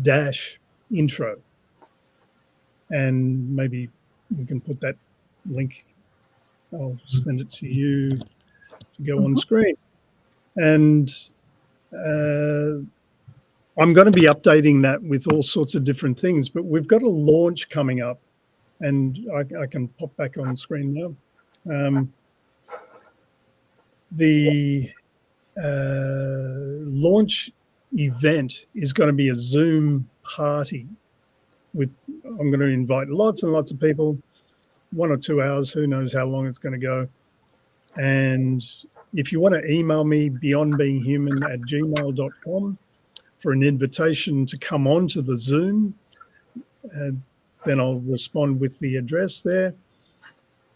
dash intro. And maybe we can put that link. I'll send it to you to go on screen. And I'm going to be updating that with all sorts of different things, but we've got a launch coming up, and I can pop back on screen now. The launch event is going to be a Zoom party with, I'm going to invite lots and lots of people, 1 or 2 hours, who knows how long it's going to go. And if you want to email me, beyondbeinghuman@gmail.com, for an invitation to come on to the Zoom, then I'll respond with the address there.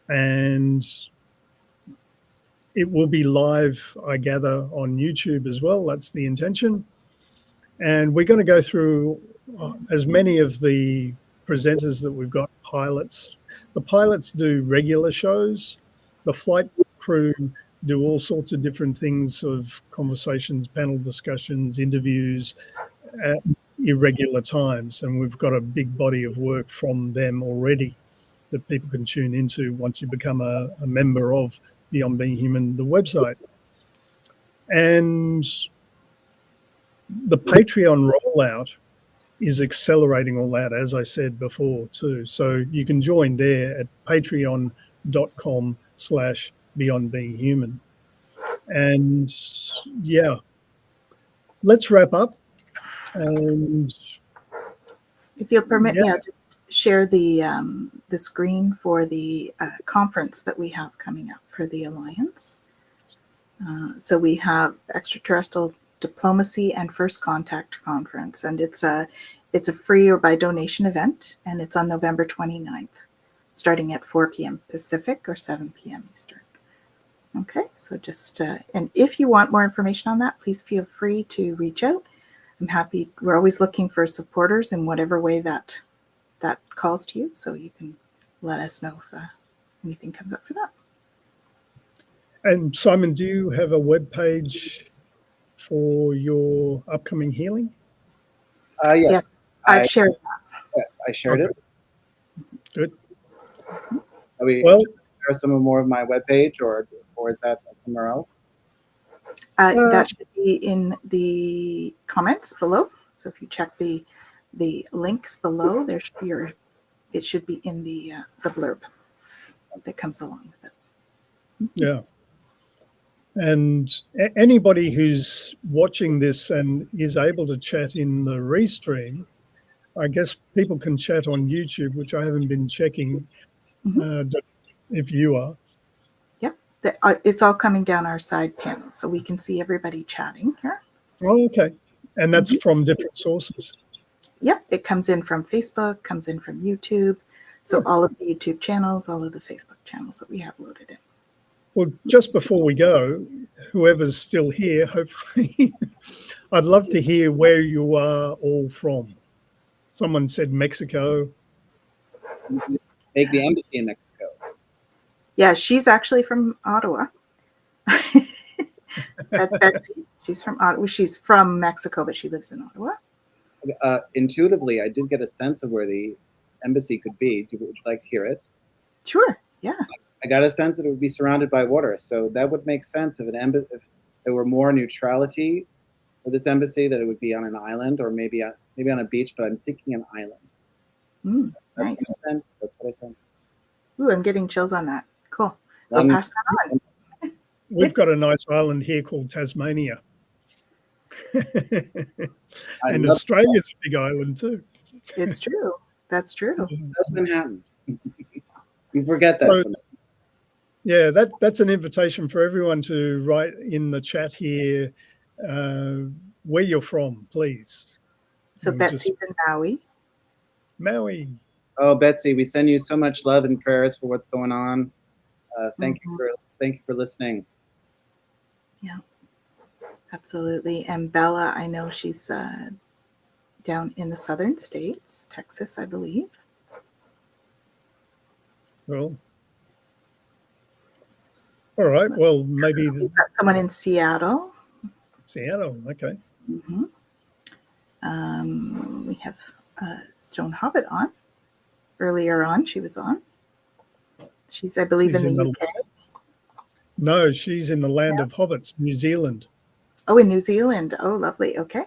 And it will be live, I gather, on YouTube as well. That's the intention. And we're going to go through as many of the presenters that we've got, pilots. The pilots do regular shows. The flight crew do all sorts of different things, of conversations, panel discussions, interviews at irregular times. And we've got a big body of work from them already that people can tune into once you become a member of Beyond Being Human, the website. And the Patreon rollout is accelerating all that, as I said before, too. So you can join there at patreon.com/beyondbeinghuman. And yeah, let's wrap up. And if you'll permit me, I'll just share the screen for the conference that we have coming up for the Alliance. So we have Extraterrestrial Diplomacy and First Contact Conference, and it's a free or by donation event, and it's on November 29th, starting at 4 p.m. Pacific or 7 p.m. Eastern. Okay, so just, and if you want more information on that, please feel free to reach out. I'm happy, we're always looking for supporters in whatever way that calls to you, so you can let us know if anything comes up for that. And Simon, do you have a web page for your upcoming healing? Yes. I've shared that. Yes, I shared it. Good. Are we share some more of my webpage, or is that somewhere else? That should be in the comments below. So if you check the links below, there should be it should be in the blurb that comes along with it. Yeah. And anybody who's watching this and is able to chat in the restream, I guess people can chat on YouTube, which I haven't been checking. If you are. Yep. It's all coming down our side panel, so we can see everybody chatting here. Oh, okay. And that's from different sources. Yep. It comes in from Facebook, comes in from YouTube. So all of the YouTube channels, all of the Facebook channels that we have loaded in. Well, just before we go, whoever's still here, hopefully, I'd love to hear where you are all from. Someone said Mexico. Take the embassy in Mexico. Yeah, she's actually from Ottawa. That's Betsy. She's from Ottawa. She's from Mexico, but she lives in Ottawa. Intuitively, I did get a sense of where the embassy could be. Would you like to hear it? Sure. Yeah. I got a sense that it would be surrounded by water, so that would make sense if if there were more neutrality for this embassy, that it would be on an island or maybe on a beach. But I'm thinking an island. Nice. That's what I sense. Ooh, I'm getting chills on that. Cool. We'll pass that on. We've got a nice island here called Tasmania. And Australia's a big island too. It's true. That's true. That's Manhattan. You forget that. So, yeah, that's an invitation for everyone to write in the chat here where you're from, please. So Betsy's in Maui. Maui. Oh, Betsy, we send you so much love and prayers for what's going on. Thank you for listening. Yeah, absolutely. And Bella, I know she's down in the southern states, Texas, I believe. Cool. All right. Well, maybe We've got someone in Seattle. Seattle. Okay. Hmm. We have Stone Hobbit on. Earlier on, she was on. She's, I believe, She's in the in UK. No, she's in the land of hobbits, New Zealand. Oh, in New Zealand. Oh, lovely. Okay.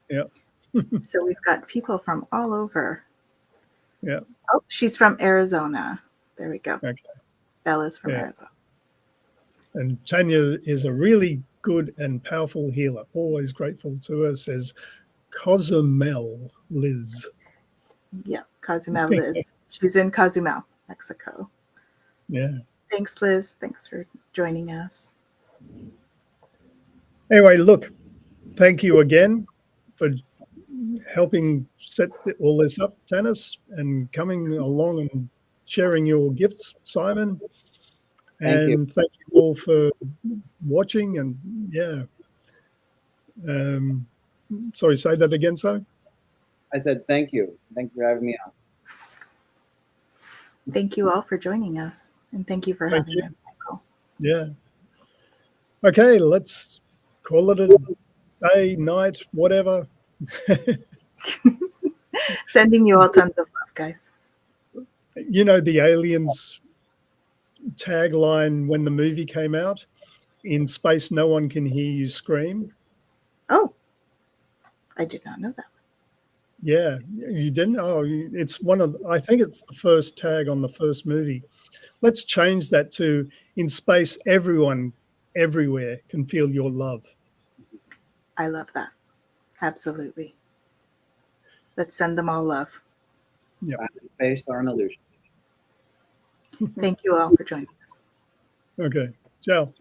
Yeah. So we've got people from all over. Yeah. Oh, she's from Arizona. There we go. Okay. Bella's from Yeah. Arizona. And Tanya is a really good and powerful healer. Always grateful to her, says Cozumel Liz. Yeah, Cozumel Liz. She's in Cozumel, Mexico. Yeah. Thanks, Liz. Thanks for joining us. Anyway, look, thank you again for helping set all this up, Tanis, and coming along and sharing your gifts, Simon. Thank you. And thank you all for watching. And yeah, sorry, say that again, so. I said thank you. Thank you for having me on. Thank you all for joining us. And thank you for Thank having you. me, Michael. Yeah. Okay, let's call it a day, night, whatever. Sending you all tons of love, guys. You know, the Aliens tagline when the movie came out, in space, no one can hear you scream. Oh, I did not know that. Yeah, you didn't? Oh, it's one of, I think it's the first tag on the first movie. Let's change that to, in space, everyone, everywhere can feel your love. I love that. Absolutely. Let's send them all love. Yeah. Time and space are an illusion. Thank you all for joining us. Okay. Ciao.